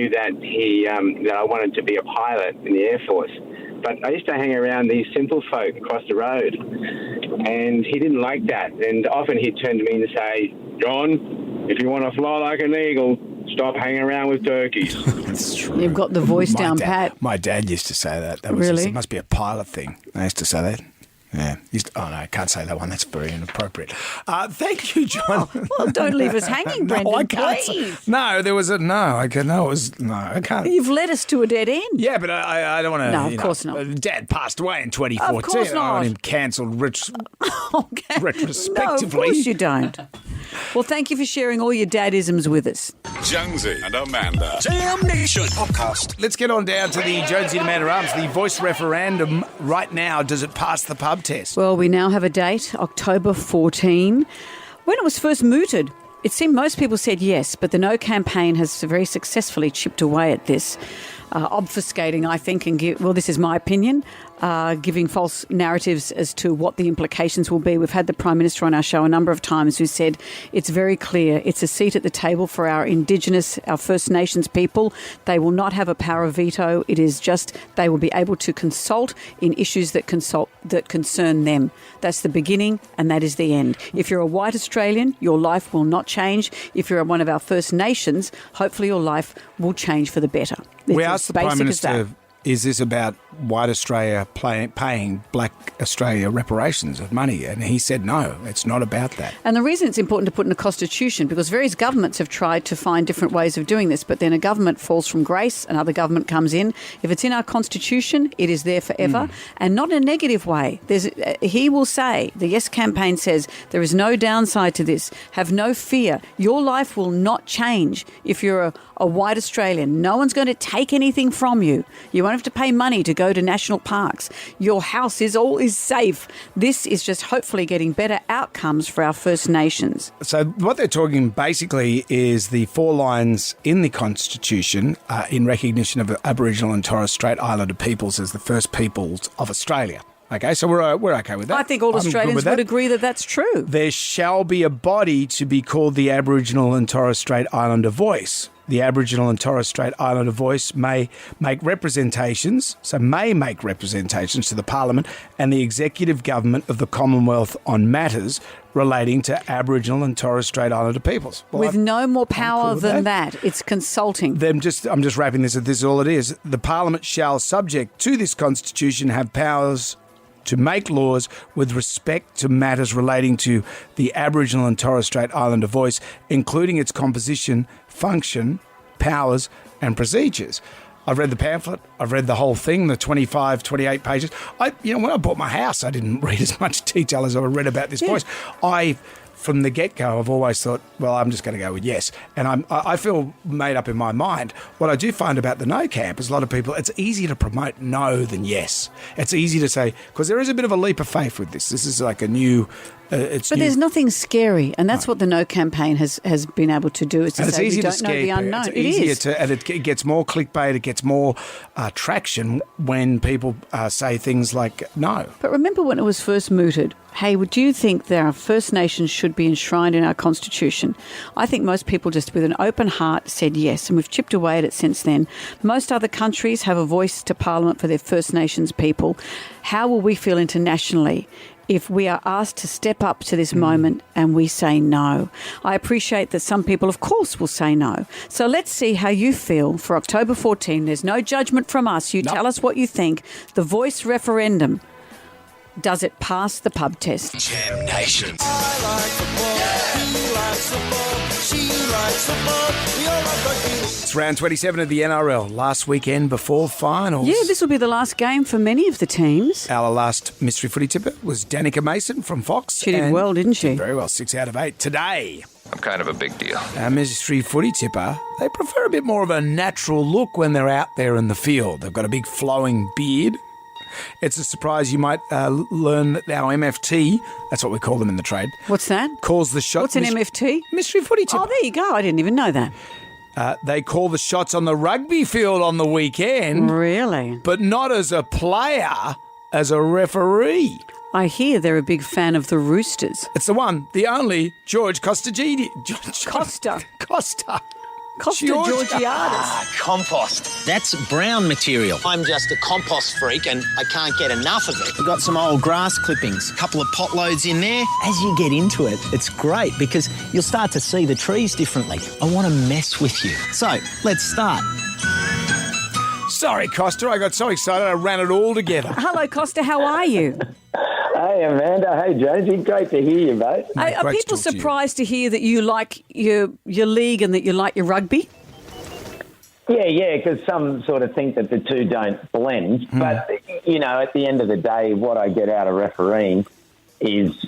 that that I wanted to be a pilot in the Air Force. But I used to hang around these simple folk across the road, and he didn't like that. And often he'd turn to me and say, John, if you want to fly like an eagle, stop hanging around with turkeys. That's true. You've got the voice down pat. My dad used to say that. That was Really? It must be a pilot thing. I used to say that. Yeah. Oh, no, I can't say that one. That's very inappropriate. Thank you, John. Well, don't leave us hanging, Brendan, I can't please. No, there was a... No, I can't. No, it was... No, I can't. You've led us to a dead end. Yeah, but I don't want to... No, of course not. Dad passed away in 2014. Of course I not. want him cancelled retrospectively. No, of course you don't. Well, thank you for sharing all your dadisms with us. Jonesy and Amanda. Jam Nation podcast. Let's get on down to the Jonesy and Amanda Arms, the voice referendum right now. Does it pass the pub test? Well, we now have a date, October 14. When it was first mooted, it seemed most people said yes, but the No campaign has very successfully chipped away at this, obfuscating, I think, and this is my opinion, giving false narratives as to what the implications will be. We've had the Prime Minister on our show a number of times who said it's very clear. It's a seat at the table for our Indigenous, our First Nations people. They will not have a power of veto. It is just they will be able to consult in issues that concern them. That's the beginning and that is the end. If you're a white Australian, your life will not change. If you're one of our First Nations, hopefully your life will change for the better. We asked the Prime Minister, is this about white Australia paying black Australia reparations of money. And he said, no, it's not about that. And the reason it's important to put in the Constitution, because various governments have tried to find different ways of doing this, but then a government falls from grace, another government comes in. If it's in our Constitution, it is there forever, and not in a negative way. He will say, the Yes campaign says, there is no downside to this. Have no fear. Your life will not change if you're a white Australian. No one's going to take anything from you. You won't have to pay money to go to national parks. Your house is safe. This is just hopefully getting better outcomes for our First Nations. So what they're talking basically is the 4 lines in the Constitution in recognition of Aboriginal and Torres Strait Islander peoples as the first peoples of Australia. Okay, so we're okay with that. I think all Australians would agree that that's true. There shall be a body to be called the Aboriginal and Torres Strait Islander Voice. The Aboriginal and Torres Strait Islander Voice may make representations to the Parliament and the Executive Government of the Commonwealth on matters relating to Aboriginal and Torres Strait Islander peoples. Well, with no more power than that. It's consulting. I'm just wrapping this up. This is all it is. The Parliament shall, subject to this Constitution, have powers to make laws with respect to matters relating to the Aboriginal and Torres Strait Islander Voice, including its composition, function, powers and procedures. I've read the pamphlet. I've read the whole thing, the 25, 28 pages. When I bought my house, I didn't read as much detail as I read about this voice. From the get-go, I've always thought, well, I'm just going to go with yes. And I feel made up in my mind. What I do find about the no camp is a lot of people, it's easier to promote no than yes. It's easy to say, because there is a bit of a leap of faith with this. This is like a new... there's nothing scary, and that's what the No campaign has been able to do. Is to say you don't know the unknown. It's easier and it gets more clickbait. It gets more traction when people say things like no. But remember when it was first mooted? Hey, do you think that our First Nations should be enshrined in our Constitution? I think most people just with an open heart said yes, and we've chipped away at it since then. Most other countries have a voice to Parliament for their First Nations people. How will we feel internationally if we are asked to step up to this moment and we say no? I appreciate that some people, of course, will say no. So let's see how you feel for October 14. There's no judgment from us. You tell us what you think. The Voice referendum. Does it pass the pub test? Jam Nation. It's round 27 of the NRL, last weekend before finals. Yeah, this will be the last game for many of the teams. Our last mystery footy tipper was Danica Mason from Fox. She did well, didn't she? Did very well, 6 out of 8. Today, I'm kind of a big deal. our mystery footy tipper, they prefer a bit more of a natural look when they're out there in the field. They've got a big flowing beard. It's a surprise you might learn that our MFT, that's what we call them in the trade. What's that? Calls the shot. What's an MFT? Mystery footy tipper. Oh, there you go. I didn't even know that. They call the shots on the rugby field on the weekend. Really? But not as a player, as a referee. I hear they're a big fan of the Roosters. It's the one, the only, George Costa. Costa Georgiadis. Compost. That's brown material. I'm just a compost freak and I can't get enough of it. We've got some old grass clippings, a couple of pot loads in there. As you get into it, it's great because you'll start to see the trees differently. I want to mess with you. So, let's start. Sorry, Costa, I got so excited I ran it all together. Hello, Costa, how are you? Hey, Amanda. Hey, Jonesy. Great to hear you, mate. Are people surprised to hear that you like your league and that you like your rugby? Yeah, because some sort of think that the two don't blend. But, at the end of the day, what I get out of refereeing is,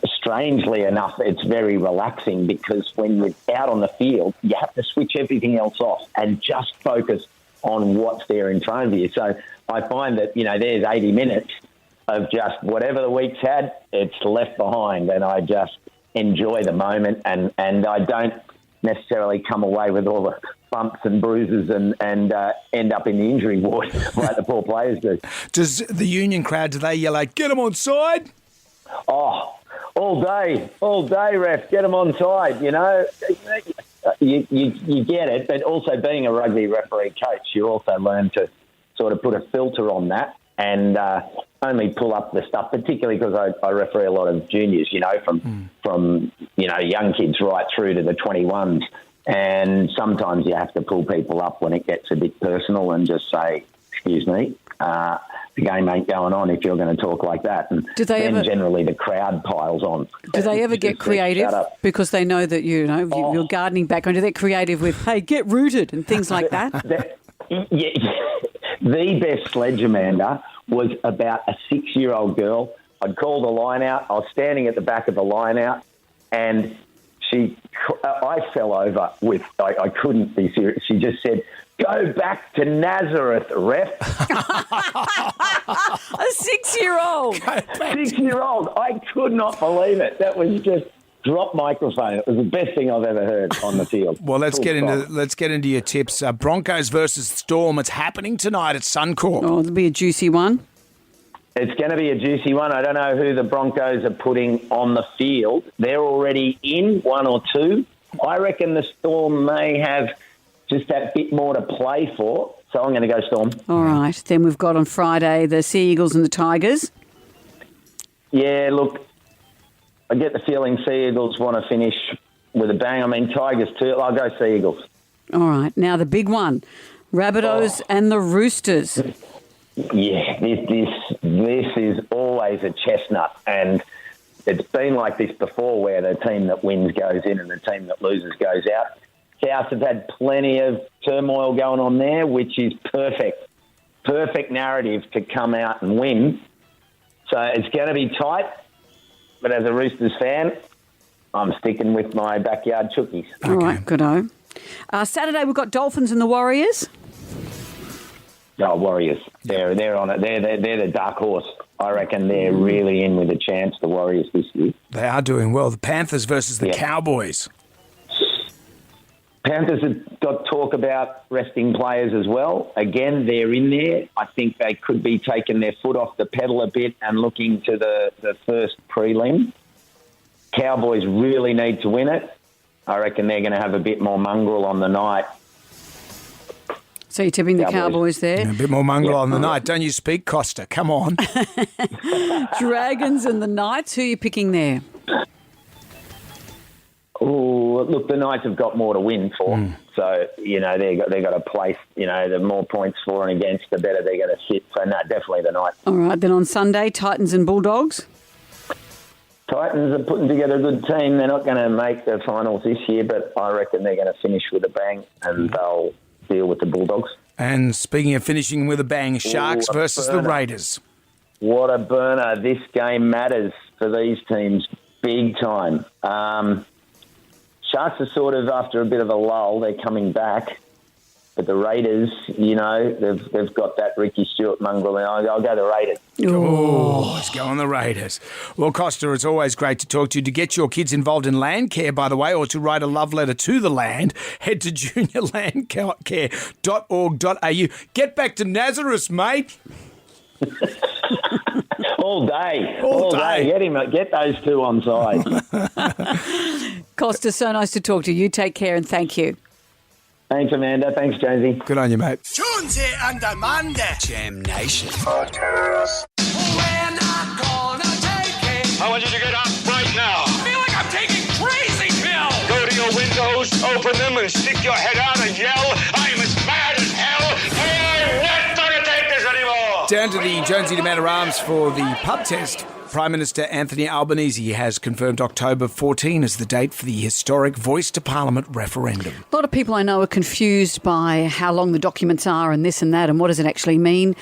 strangely enough, it's very relaxing because when you're out on the field, you have to switch everything else off and just focus on what's there in front of you. So I find that, there's 80 minutes of just whatever the week's had, it's left behind, and I just enjoy the moment, and I don't necessarily come away with all the bumps and bruises and end up in the injury ward like the poor players do. Does the Union crowd, do they yell like, get them on side? Oh, all day, ref, get them on side, You get it, but also being a rugby referee coach, you also learn to sort of put a filter on that and only pull up the stuff, particularly because I referee a lot of juniors, from young kids right through to the 21s. And sometimes you have to pull people up when it gets a bit personal and just say, excuse me, the game ain't going on if you're going to talk like that. And then generally the crowd piles on. Do they ever get creative because they know that you're gardening background? Do they get creative with, hey, get rooted and things like that? The best sledge, Amanda, was about a 6-year-old girl. I'd called the line out. I was standing at the back of the line out, and I fell over with, I couldn't be serious. She just said, "Go back to Nazareth, ref." A 6-year-old. 6-year-old. I could not believe it. That was just drop microphone. It was the best thing I've ever heard on the field. Well, let's get into your tips. Broncos versus Storm. It's happening tonight at Suncorp. Oh, it'll be a juicy one. It's going to be a juicy one. I don't know who the Broncos are putting on the field. They're already in, 1 or 2. I reckon the Storm may have just that bit more to play for. So I'm going to go Storm. All right. Then we've got on Friday the Sea Eagles and the Tigers. Yeah, look, I get the feeling Sea Eagles want to finish with a bang. I mean, Tigers too. I'll go Sea Eagles. All right. Now the big one, Rabbitohs and the Roosters. Yeah, this is always a chestnut, and it's been like this before where the team that wins goes in and the team that loses goes out. South have had plenty of turmoil going on there, which is perfect narrative to come out and win. So it's going to be tight, but as a Roosters fan, I'm sticking with my backyard chookies. All right, good-o. Saturday we've got Dolphins and the Warriors. Oh, Warriors. They're on it. They're the dark horse. I reckon they're really in with a chance, the Warriors, this year. They are doing well. The Panthers versus the Cowboys. Panthers have got talk about resting players as well. Again, they're in there. I think they could be taking their foot off the pedal a bit and looking to the first prelim. Cowboys really need to win it. I reckon they're going to have a bit more mongrel on the night. So you're tipping the Cowboys there? Yeah, a bit more mongrel on the night. Don't you speak, Costa? Come on. Dragons and the Knights. Who are you picking there? Oh, look, the Knights have got more to win for. So, they got a place, the more points for and against, the better they're going to sit. So, no, definitely the Knights. All right, then on Sunday, Titans and Bulldogs. Titans are putting together a good team. They're not going to make the finals this year, but I reckon they're going to finish with a bang and they'll deal with the Bulldogs. And speaking of finishing with a bang, Sharks versus the Raiders. What a burner. This game matters for these teams big time. Sharks are sort of, after a bit of a lull, they're coming back. But the Raiders, they've got that Ricky Stewart mongrel. And I'll go the Raiders. Oh, let's go on the Raiders. Well, Costa, it's always great to talk to you. To get your kids involved in land care, by the way, or to write a love letter to the land, head to juniorlandcare.org.au. Get back to Nazareth, mate. All day. All day. Get those two on side. Costa, so nice to talk to you. Take care and thank you. Thanks, Amanda. Thanks, Jonesy. Good on you, mate. Jonesy and Amanda. Jam Nation. Podcast. We're not gonna take it. I want you to get up right now. I feel like I'm taking crazy pills. Go to your windows, open them, and stick your head out and yell, "I'm as mad as hell. I'm not gonna take this anymore." Down to the Jonesy and Amanda Arms for the pub test. Prime Minister Anthony Albanese has confirmed October 14 as the date for the historic Voice to Parliament referendum. A lot of people I know are confused by how long the documents are and this and that and what does it actually mean.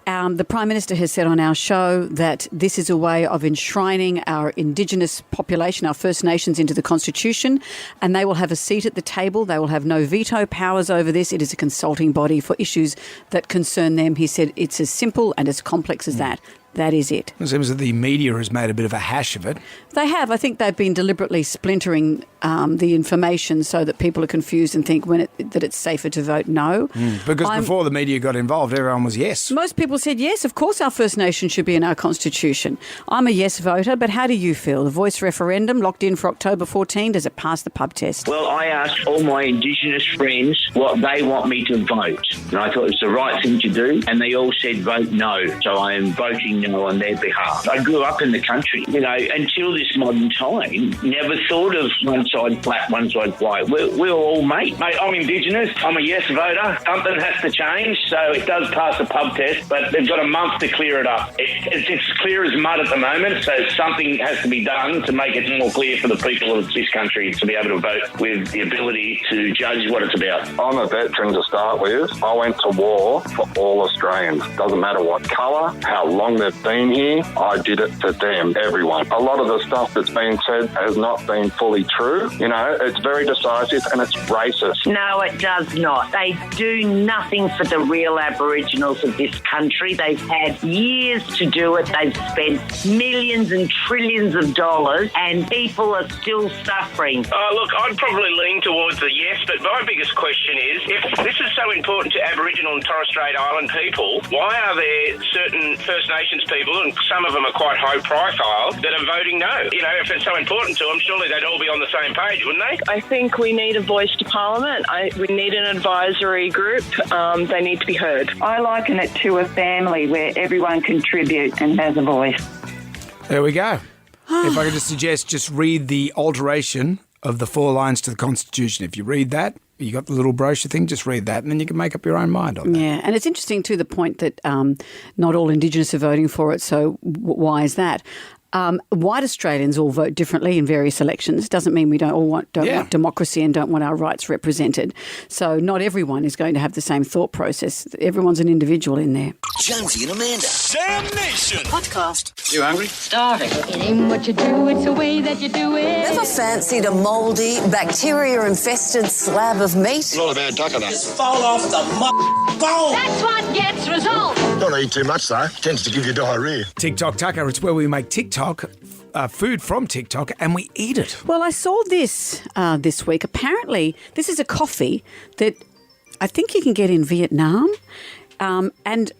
The Prime Minister has said on our show that this is a way of enshrining our Indigenous population, our First Nations, into the Constitution, and they will have a seat at the table. They will have no veto powers over this. It is a consulting body for issues that concern them. He said it's as simple and as complex as that. That is it. It seems that the media has made a bit of a hash of it. They have. I think they've been deliberately splintering the information so that people are confused and think that it's safer to vote no. Because before the media got involved, everyone was yes. Most people said yes, of course our First Nation should be in our Constitution. I'm a yes voter, but how do you feel? The Voice referendum locked in for October 14, does it pass the pub test? Well, I asked all my Indigenous friends what they want me to vote, and I thought it was the right thing to do, and they all said vote no, so I am voting know, on their behalf. I grew up in the country, you know, until this modern time, never thought of one side black, one side white. We're all mates. Mate, I'm Indigenous. I'm a yes voter. Something has to change, so it does pass a pub test, but they've got a month to clear it up. It's clear as mud at the moment, so something has to be done to make it more clear for the people of this country to be able to vote with the ability to judge what it's about. I'm a veteran to start with. I went to war for all Australians. Doesn't matter what colour, how long they've been here, I did it for them, everyone. A lot of the stuff that's been said has not been fully true. You know, it's very decisive and it's racist. No, it does not. They do nothing for the real Aboriginals of this country. They've had years to do it. They've spent millions and trillions of dollars and people are still suffering. Look, I'd probably lean towards the yes, but my biggest question is, if this is so important to Aboriginal and Torres Strait Island people, why are there certain First Nations people, and some of them are quite high profile, that are voting no? You know, if it's so important to them, surely they'd all be on the same page, wouldn't they? I think we need a voice to Parliament. We need an advisory group. They need to be heard. I liken it to a family where everyone contributes and has a voice. There we go. If I could just suggest, just read the alteration of the 4 lines to the Constitution. If you read that, you got the little brochure thing, just read that and then you can make up your own mind on that. Yeah, and it's interesting too, the point that not all Indigenous are voting for it, so why is that? White Australians all vote differently in various elections. Doesn't mean we don't want democracy and don't want our rights represented. So not everyone is going to have the same thought process. Everyone's an individual in there. Jonesy and Amanda. Damnation. Podcast. You hungry? Starving. It ain't what you do, it's the way that you do it. Never fancied a mouldy, bacteria-infested slab of meat? Not a bad duck of that. Just fall off the bone. That's what gets results. Don't eat too much, though. Tends to give you diarrhea. TikTok Tucker, it's where we make TikTok, food from TikTok, and we eat it. Well, I saw this this week. Apparently, this is a coffee that I think you can get in Vietnam, and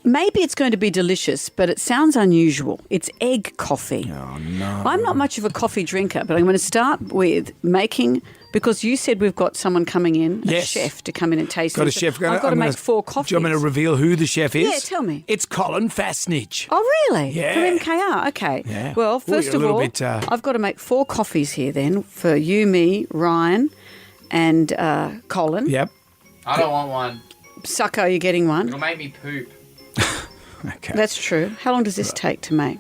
maybe it's going to be delicious, but it sounds unusual. It's egg coffee. Oh, no. I'm not much of a coffee drinker, but I'm going to start with making, because you said we've got someone coming in, a chef, to come in and taste Got it. a chef. I've got to make 4 coffees. Do you want me to reveal who the chef is? Yeah, tell me. It's Colin Fastnich. Oh, really? Yeah. From MKR, okay. Yeah. Well, first of all, I've got to make 4 coffees here then for you, me, Ryan, and Colin. Yep. I don't want one. Sucko, you're getting one. It'll make me poop. Okay. That's true. How long does this take to make?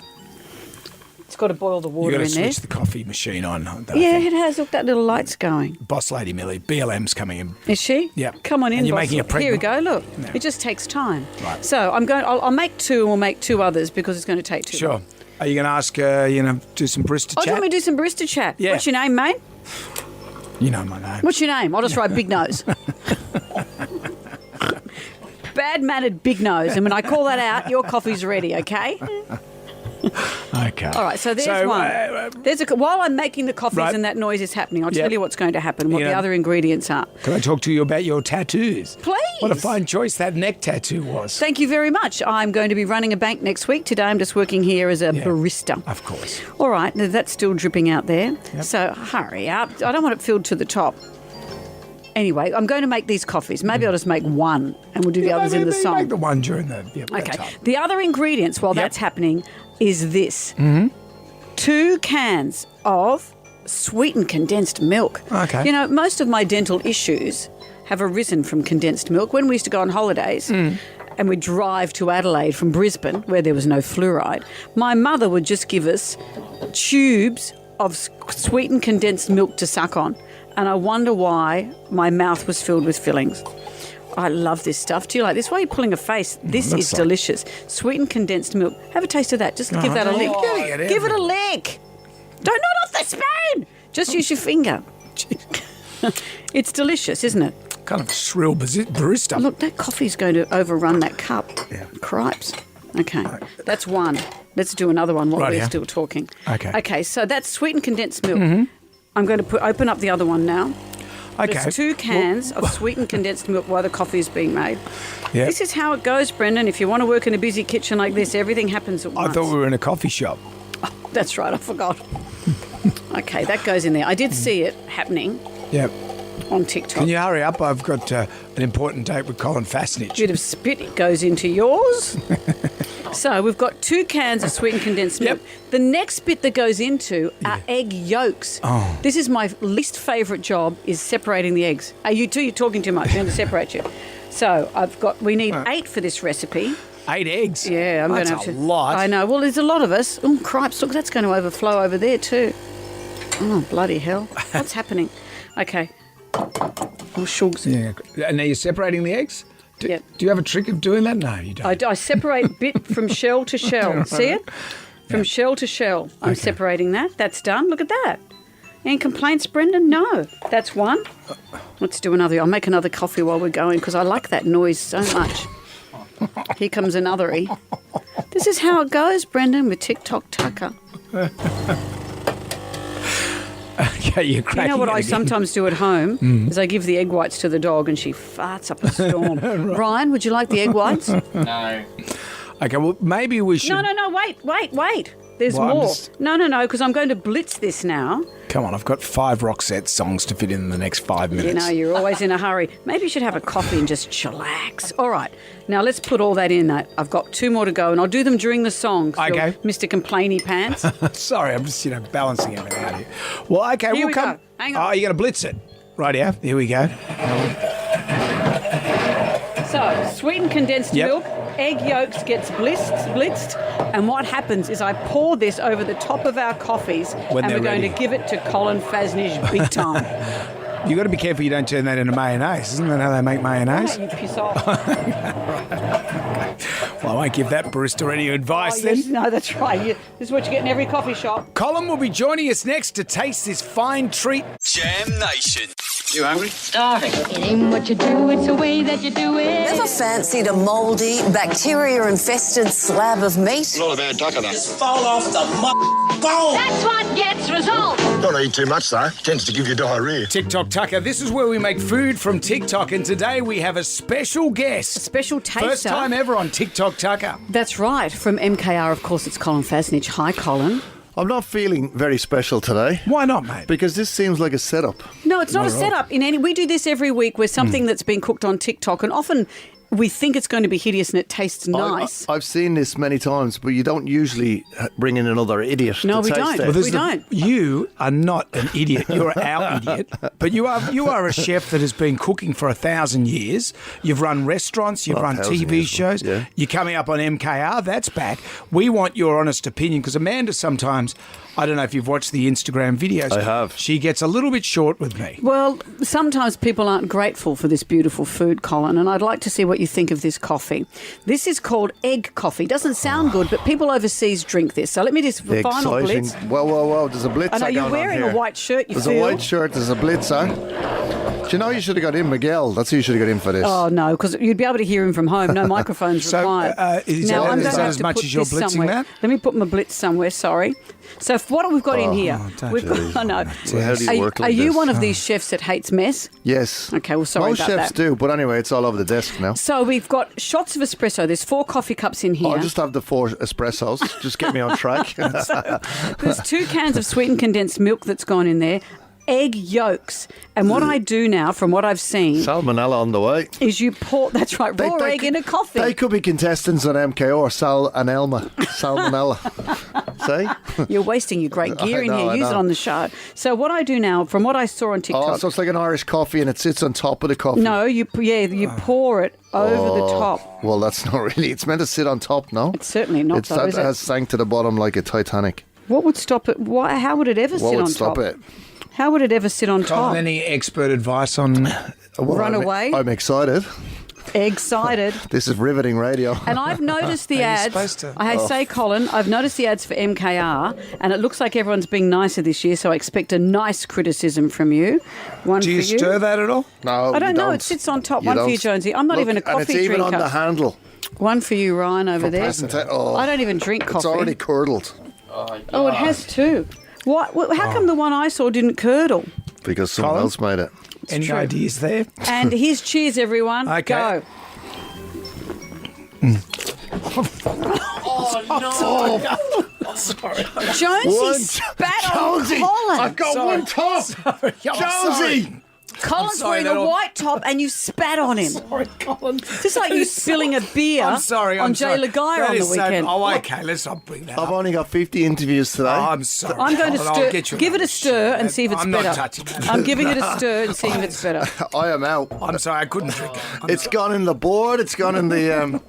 It's got to boil the water in there. You've got to switch the coffee machine on. Yeah, it has. Look, that little light's going. Boss Lady Millie, BLM's coming in. Is she? Yeah. Come on in, and you're boss. making a pregnant. Here we go. Look, No. it just takes time. Right. So I'll make 2 and we'll make 2 others because it's going to take 2. Sure. Are you going to ask, do some barista Oh, do you chat? want me to do some barista chat? Yeah. What's your name, mate? You know my name. What's your name? I'll just write Big Nose. Bad-mannered Big Nose. And when I call that out, your coffee's ready, okay? Okay. All right, so there's one. While I'm making the coffees and that noise is happening, I'll tell you what's going to happen, what the other ingredients are. Can I talk to you about your tattoos? Please. What a fine choice that neck tattoo was. Thank you very much. I'm going to be running a bank next week. Today I'm just working here as a barista. Of course. All right, that's still dripping out there. Yep. So hurry up. I don't want it filled to the top. Anyway, I'm going to make these coffees. Maybe I'll just make 1 and we'll do the others in the song. Make the one during the Okay. time. The other ingredients while that's happening is this. Mm-hmm. 2 cans of sweetened condensed milk. Okay. You know, most of my dental issues have arisen from condensed milk. When we used to go on holidays and we'd drive to Adelaide from Brisbane, where there was no fluoride, my mother would just give us tubes of sweetened condensed milk to suck on. And I wonder why my mouth was filled with fillings. I love this stuff. Do you like this? Why are you pulling a face? This is delicious. Sweetened condensed milk. Have a taste of that. Just give that a lick. Give it a lick. Don't not off the spoon. Just use your finger. It's delicious, isn't it? Kind of shrill barista. Look, that coffee's going to overrun that cup. Yeah. Cripes. Okay, that's 1. Let's do another one while we're still talking. Okay. Okay, so that's sweetened condensed milk. I'm going to open up the other one now. Okay. There's 2 cans of sweetened condensed milk while the coffee is being made. Yeah. This is how it goes, Brendan. If you want to work in a busy kitchen like this, everything happens at once. I thought we were in a coffee shop. Oh, that's right, I forgot. Okay, that goes in there. I did see it happening Yep. on TikTok. Can you hurry up? I've got an important date with Colin Fastnich. Bit of spit, it goes into yours. So we've got 2 cans of sweetened condensed milk. The next bit that goes into are egg yolks. Oh. This is my least favourite job, is separating the eggs. You're talking too much. I'm going to separate you. So we need 8 for this recipe. 8 eggs? Yeah, I'm going to have to. That's a lot. I know. Well, there's a lot of us. Oh, cripes. Look, that's going to overflow over there too. Oh, bloody hell. What's happening? Okay. Oh, shugs. Yeah. And now you're separating the eggs? Do you have a trick of doing that? No, you don't. I separate bit from shell to shell. See it? From shell to shell. I'm separating that. That's done. Look at that. Any complaints, Brendan? No. That's one. Let's do another. I'll make another coffee while we're going because I like that noise so much. Here comes another. This is how it goes, Brendan, with TikTok Tucker. Okay, you're cracking. You know what I again. sometimes do at home is I give the egg whites to the dog and she farts up a storm. Ryan, would you like the egg whites? No. Okay, well, maybe we should... No, wait. There's Well, I'm more. just- No, because I'm going to blitz this now. Come on, I've got 5 Roxette songs to fit in the next 5 minutes. You know, you're always in a hurry. Maybe you should have a coffee and just chillax. All right. Now, let's put all that in. I've got 2 more to go, and I'll do them during the song. So, Okay. Mr. Complainy Pants. Sorry, I'm just, balancing everything out here. Well, okay, Here we'll we come... go. Hang on. Oh, you're going to blitz it. Right, yeah. Here we go. So, sweetened condensed Yep. milk, egg yolks gets blitzed, and what happens is I pour this over the top of our coffees, When and they're we're going ready. to give it to Colin Fasnage big time. You got to be careful you don't turn that into mayonnaise. Isn't that how they make mayonnaise? You piss off. Well, I won't give that barista any advice then. Yes, no, that's right. This is what you get in every coffee shop. Colin will be joining us next to taste this fine treat. Jam Nation. You hungry? Starving. It ain't what you do, it's the way that you do it. Never fancied a mouldy, bacteria-infested slab of meat? Not a bad duck of that. Fall off the bone. That's what gets results. Don't eat too much, though. Tends to give you diarrhea. TikTok Tucker, this is where we make food from TikTok, and today we have a special guest. A special taster. First time ever on TikTok Tucker. That's right. From MKR, of course, it's Colin Fasnage. Hi, Colin. I'm not feeling very special today. Why not, mate? Because this seems like a setup. No, it's not a Not at all. setup. We do this every week where something that's been cooked on TikTok, and often we think it's going to be hideous and it tastes nice. I've seen this many times, but you don't usually bring in another idiot. No, to we taste don't. it. Well, we don't. You are not an idiot. You're our idiot. But you are a chef that has been cooking for 1,000 years. You've run restaurants. You've Not run 1,000 TV years, shows. yeah. You're coming up on MKR. That's back. We want your honest opinion because Amanda sometimes, I don't know if you've watched the Instagram videos. I have. She gets a little bit short with me. Well, sometimes people aren't grateful for this beautiful food, Colin, and I'd like to see what you think of this coffee. This is called egg coffee. Doesn't sound good, but people overseas drink this. So let me just, the final Exciting. blitz. Whoa. There's a blitzer I know you're going on wearing here. a white shirt, There's a white shirt, there's a blitzer. Do you know you should have got in Miguel? That's who you should have got in for this. Oh, no, because you'd be able to hear him from home. No microphones So, required. is now, that- I'm is going to that have as to much put as you're this blitzing somewhere. that? Let me put my blitz somewhere, sorry. So what we've got in here, we've got, I know. Well, how do you work like Are you this? one of these chefs that hates mess? Yes. Okay, well, sorry Most about chefs that. do, but anyway, it's all over the desk now. So we've got shots of espresso. There's 4 coffee cups in here. I'll just have the 4 espressos. Just get me on track. There's 2 cans of sweetened condensed milk that's gone in there. Egg yolks. And what I do now, from what I've seen, Salmonella on the way. is you pour, that's right, raw egg in a coffee. They could be contestants on MK or Sal and Elma. Salmonella. See? You're wasting your great gear in I know, here. I Use it know. on the show. So what I do now, from what I saw on TikTok, Oh, so it's like an Irish coffee and it sits on top of the coffee. no, you pour it over the top. Well, that's not really. It's meant to sit on top, no? It's certainly not, It's though, that is it? has sank to the bottom like a Titanic. What would stop it? Why? How would it ever What sit would on stop top? it? How would it ever sit on top? Colin, any expert advice on... Run I'm- away? I'm excited. Excited. This is riveting radio. And I've noticed the Are you ads. supposed to? I say, Colin, I've noticed the ads for MKR, and it looks like everyone's being nicer this year. So I expect a nice criticism from you. One Do you for you. stir that at all? No, I don't you know. don't. It sits on top. You One for don't. you, Jonesy. I'm not Look, even a and coffee it's even drinker. on the handle. One for you, Ryan, over there. Isn't it? Oh, I don't even drink coffee. It's already curdled Oh, it has too. What? How come the one I saw didn't curdle? because someone Colin? else made it. Any true. ideas there? And here's cheers, everyone. Okay. Go. Sorry. Jonesy spat on Colin. I've got one top. Sorry. Jonesy! Colin's wearing a white top and you spat on him. Sorry, Colin. Just like you spilling a beer on Jay Laguire on the weekend. Okay, let's not bring that I've up. only got 50 interviews today. I'm sorry. I'm going to Colin, stir. I'll get you Give it a another stir and see if it's I'm better. not touching that. I'm giving it a stir and seeing if it's better. I am out. I'm sorry, I couldn't drink it. It's gone in the board. It's gone in the...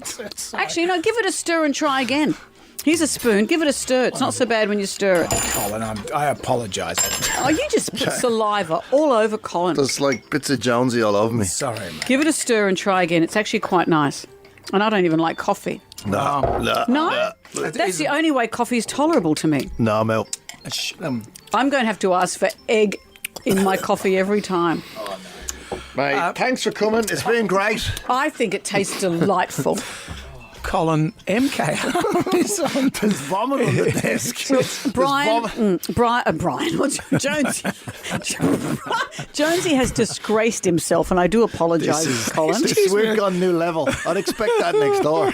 Actually, no, give it a stir and try again. Here's a spoon. Give it a stir. It's not so bad when you stir it. Colin, I apologise. Oh, you just put saliva all over Colin. There's like bits of Jonesy all over me. Sorry, mate. Give it a stir and try again. It's actually quite nice. And I don't even like coffee. No. That's the only way coffee is tolerable to me. No, I'm out. I'm going to have to ask for egg in my coffee every time. Mate, thanks for coming. It's been great. I think it tastes delightful. Colin, MK is vomiting on the desk. Brian, what's Jonesy? Jonesy has disgraced himself, and I do apologise, Colin. We've got a new level. I'd expect that next door.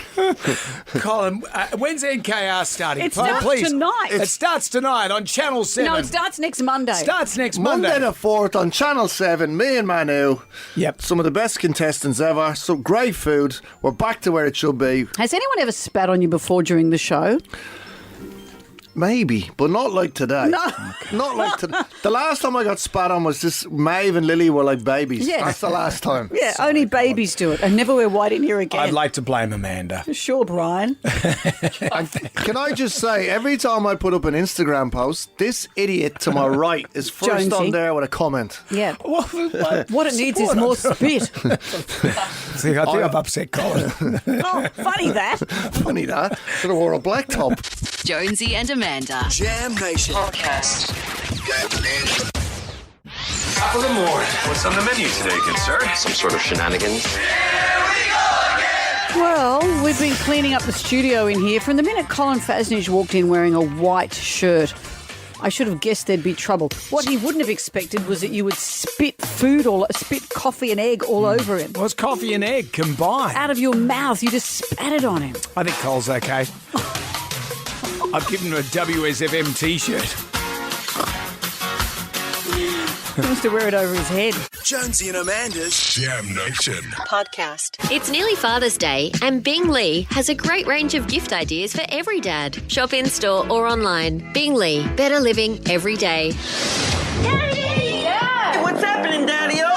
Colin, when's NKR starting? It starts tonight. It starts tonight on Channel 7. No, it starts next Monday. Monday the 4th on Channel 7. Me and Manu. Yep. Some of the best contestants ever. Some great food. We're back to where it should be. Has anyone ever spat on you before during the show? Maybe, but not like today. No. Not like today. The last time I got spat on was just Maeve and Lily were like babies. Yes. That's the last time. Yeah, only babies do it. And never wear white in here again. I'd like to blame Amanda. Sure, Brian. Can I just say, every time I put up an Instagram post, this idiot to my right is first Jonesy. on there with a comment. Yeah. What it needs is more spit. See, I think I've upset Colin. Oh, funny that. Funny that. Should have wore a black top. Jonesy and Amanda. Jam Nation. Podcast. Top of the morning. What's on the menu today, good sir? Some sort of shenanigans. Well, we've been cleaning up the studio in here. From the minute Colin Fasnich walked in wearing a white shirt, I should have guessed there'd be trouble. What he wouldn't have expected was that you would spit coffee and egg all over him. Well, it's coffee and egg combined. Out of your mouth, you just spat it on him. I think Cole's okay. I've given him a WSFM T-shirt. He wants to wear it over his head. Jonesy and Amanda's Jam Nation Podcast. It's nearly Father's Day, and Bing Lee has a great range of gift ideas for every dad. Shop in-store or online. Bing Lee. Better living every day. Daddy! Hey, what's happening, Daddy-O?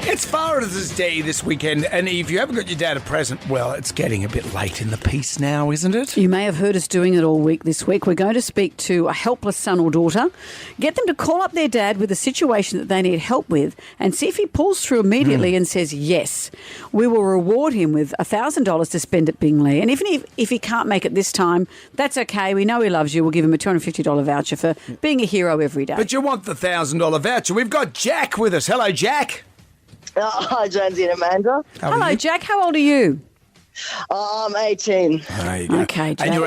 It's Father's Day this weekend, and if you haven't got your dad a present, well, it's getting a bit late in the piece now, isn't it? You may have heard us doing it all week this week. We're going to speak to a helpless son or daughter, get them to call up their dad with a situation that they need help with, and see if he pulls through immediately and says yes. We will reward him with $1,000 to spend at Bingley. And even if he can't make it this time, that's okay. We know he loves you. We'll give him a $250 voucher for being a hero every day. But you want the $1,000 voucher. We've got Jack with us. Hello, Jack. Hi, Jonesy and Amanda. Hello, Jack. How old are you? I'm 18. There you go. Okay, Jack. And you're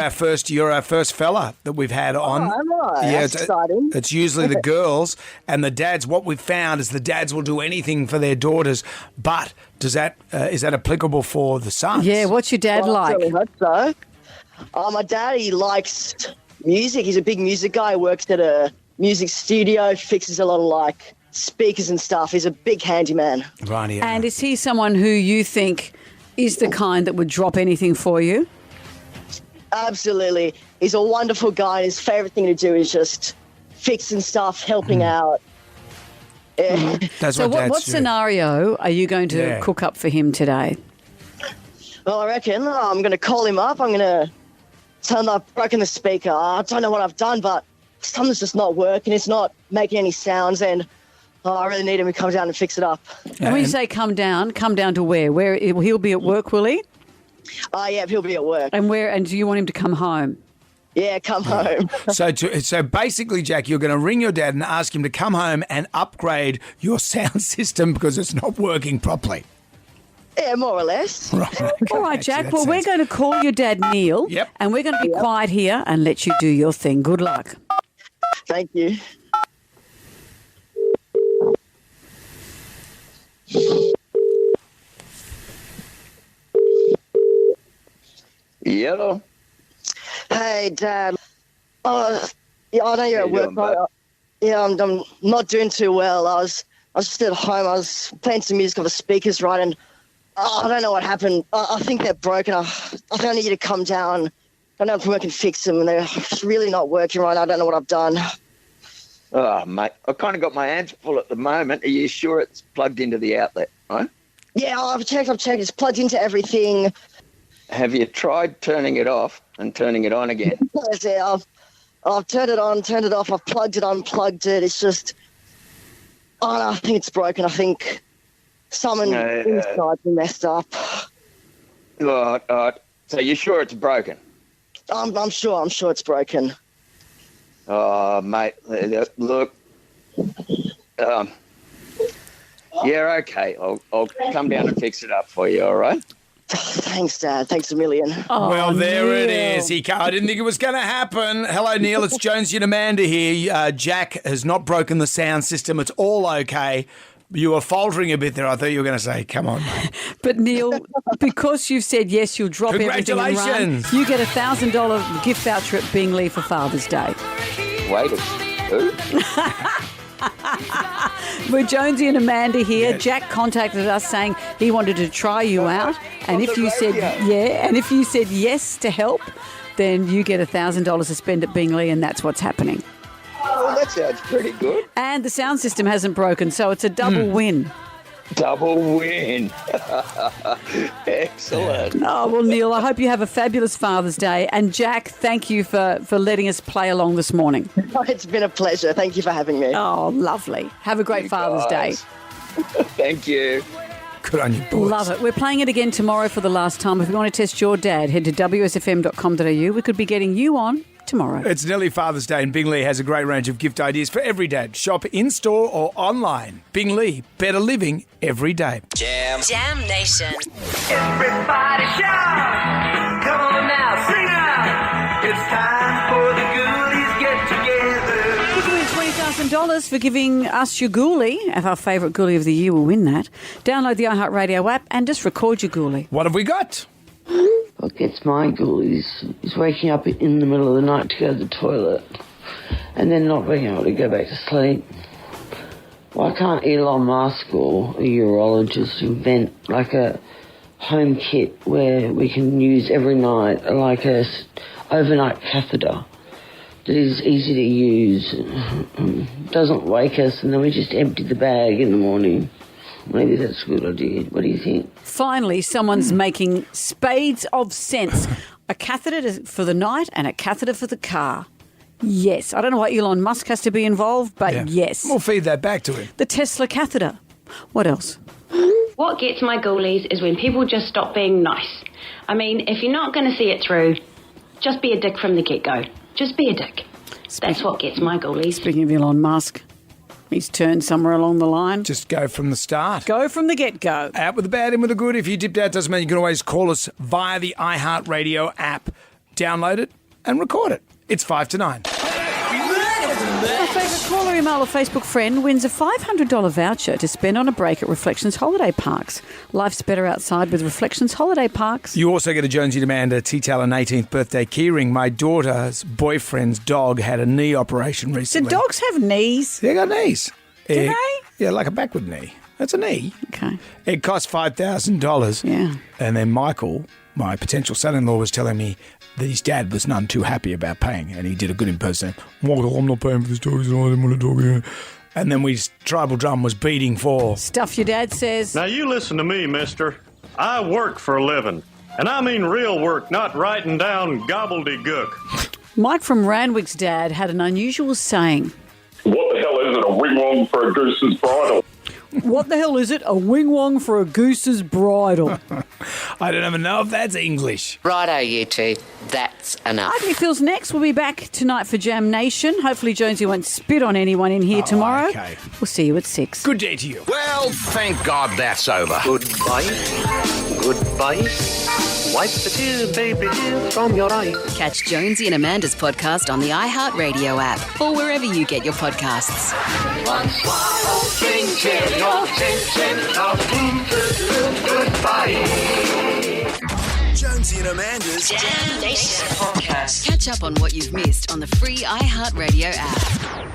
our first fella that we've had on. Oh, am I? Yeah, That's exciting. It's usually the girls and the dads. What we've found is the dads will do anything for their daughters. But is that applicable for the sons? Yeah. What's your dad like? I really hope so. My daddy likes music. He's a big music guy. He works at a music studio, fixes a lot of speakers and stuff. He's a big handyman. Right, yeah. And is he someone who you think is the kind that would drop anything for you? Absolutely. He's a wonderful guy. His favourite thing to do is just fixing stuff, helping out. Yeah. That's So what do. scenario are you going to cook up for him today? Well, I reckon I'm going to call him up. I'm going to tell him I've broken the speaker. I don't know what I've done, but something's just not working. It's not making any sounds, and I really need him to come down and fix it up. And when you say come down to where? Where he'll be at work, will he? Yeah, he'll be at work. And where? And do you want him to come home? Yeah, come home. So basically, Jack, you're going to ring your dad and ask him to come home and upgrade your sound system because it's not working properly. Yeah, more or less. Right. All right, Jack. Well, we're going to call your dad Neil. Yep. And we're going to be quiet here and let you do your thing. Good luck. Thank you. Hello. Hey, Dad. I know you're at work, right? Yeah, I'm not doing too well. I was just at home. I was playing some music on the speakers, right, and I don't know what happened. I think they're broken. I think I need you to come down. I don't know if we can fix them, and they're really not working right. I don't know what I've done. Oh, mate, I've kind of got my hands full at the moment. Are you sure it's plugged into the outlet, right? Yeah, I've checked. It's plugged into everything. Have you tried turning it off and turning it on again? Yeah, I've turned it on, turned it off. I've plugged it, unplugged it. It's just, oh no, I think it's broken. I think someone inside me messed up. All right. So you're sure it's broken? I'm sure it's broken. Oh, mate, look. Yeah, okay. I'll come down and fix it up for you, all right? Thanks, Dad. Thanks a million. Oh, Well, there Neil. it is. I didn't think it was going to happen. Hello, Neil. It's Jonesy and Amanda here. Jack has not broken the sound system. It's all okay. You were faltering a bit there. I thought you were going to say, come on, mate. But Neil, because you've said yes, you'll drop everything and run. Congratulations. You get a $1,000 gift voucher at Bingley for Father's Day. Wait a minute. We're Jonesy and Amanda here. Yes. Jack contacted us saying he wanted to try you out, and if you said yes to help, then you get $1,000 to spend at Bingley, and that's what's happening. Oh, that sounds pretty good. And the sound system hasn't broken, so it's a double win. Double win. Excellent. Oh, well, Neil, I hope you have a fabulous Father's Day. And Jack, thank you for letting us play along this morning. It's been a pleasure. Thank you for having me. Oh, lovely. Have a great Father's Day. Thank you. Good on you, boys. Love it. We're playing it again tomorrow for the last time. If you want to test your dad, head to wsfm.com.au. We could be getting you on tomorrow. It's nearly Father's Day, and Bingley has a great range of gift ideas for every dad. Shop in-store or online. Bingley, better living every day. Jam Nation. Everybody shout! Come on now, sing out! It's time for the Ghoulies get together. You can win $20,000 for giving us your ghoulie. If our favourite ghoulie of the year will win that. Download the iHeartRadio app and just record your ghoulie. What have we got? What gets my ghoulies is waking up in the middle of the night to go to the toilet and then not being able to go back to sleep. Why can't Elon Musk or a urologist invent like a home kit where we can use every night, like a overnight catheter that is easy to use, doesn't wake us, and then we just empty the bag in the morning? Maybe that's a good idea. What do you think? Finally, someone's making spades of sense. A catheter for the night and a catheter for the car. Yes. I don't know why Elon Musk has to be involved, but yes. We'll feed that back to him. The Tesla catheter. What else? What gets my ghoulies is when people just stop being nice. I mean, if you're not going to see it through, just be a dick from the get-go. Just be a dick. That's what gets my ghoulies. Speaking of Elon Musk, he's turned somewhere along the line. Just go from the start. Go from the get-go. Out with the bad, in with the good. If you dipped out, doesn't matter. You can always call us via the iHeartRadio app. Download it and record it. It's 5 to 9. Our favourite caller, email or Facebook friend wins a $500 voucher to spend on a break at Reflections Holiday Parks. Life's better outside with Reflections Holiday Parks. You also get a Jonesy and Amanda tea towel and 18th birthday keyring. My daughter's boyfriend's dog had a knee operation recently. Do dogs have knees? They got knees. Do they? Yeah, like a backward knee. That's a knee. Okay. It cost $5,000. Yeah. And then Michael, my potential son-in-law, was telling me that his dad was none too happy about paying, and he did a good impersonation. Michael, I'm not paying for this dog. I didn't want to talk to you. And then his tribal drum was beating for stuff your dad says. Now you listen to me, mister. I work for a living. And I mean real work, not writing down gobbledygook. Mike from Randwick's dad had an unusual saying. What the hell is it, a wing-wong for a goose's bridle? What the hell is it? A wing-wong for a goose's bridle. I don't even know if that's English. Righto, you two. That's enough. Ugly Feels next. We'll be back tonight for Jam Nation. Hopefully Jonesy won't spit on anyone in here tomorrow. Okay. We'll see you at 6. Good day to you. Well, thank God that's over. Goodbye. Goodbye. Wipe the tears, baby, from your eyes. Catch Jonesy and Amanda's podcast on the iHeartRadio app or wherever you get your podcasts. One swallow, chin, chin, your chin, chin, goodbye. Jonesy and Amanda's Jam Nation podcast. Catch up on what you've missed on the free iHeartRadio app.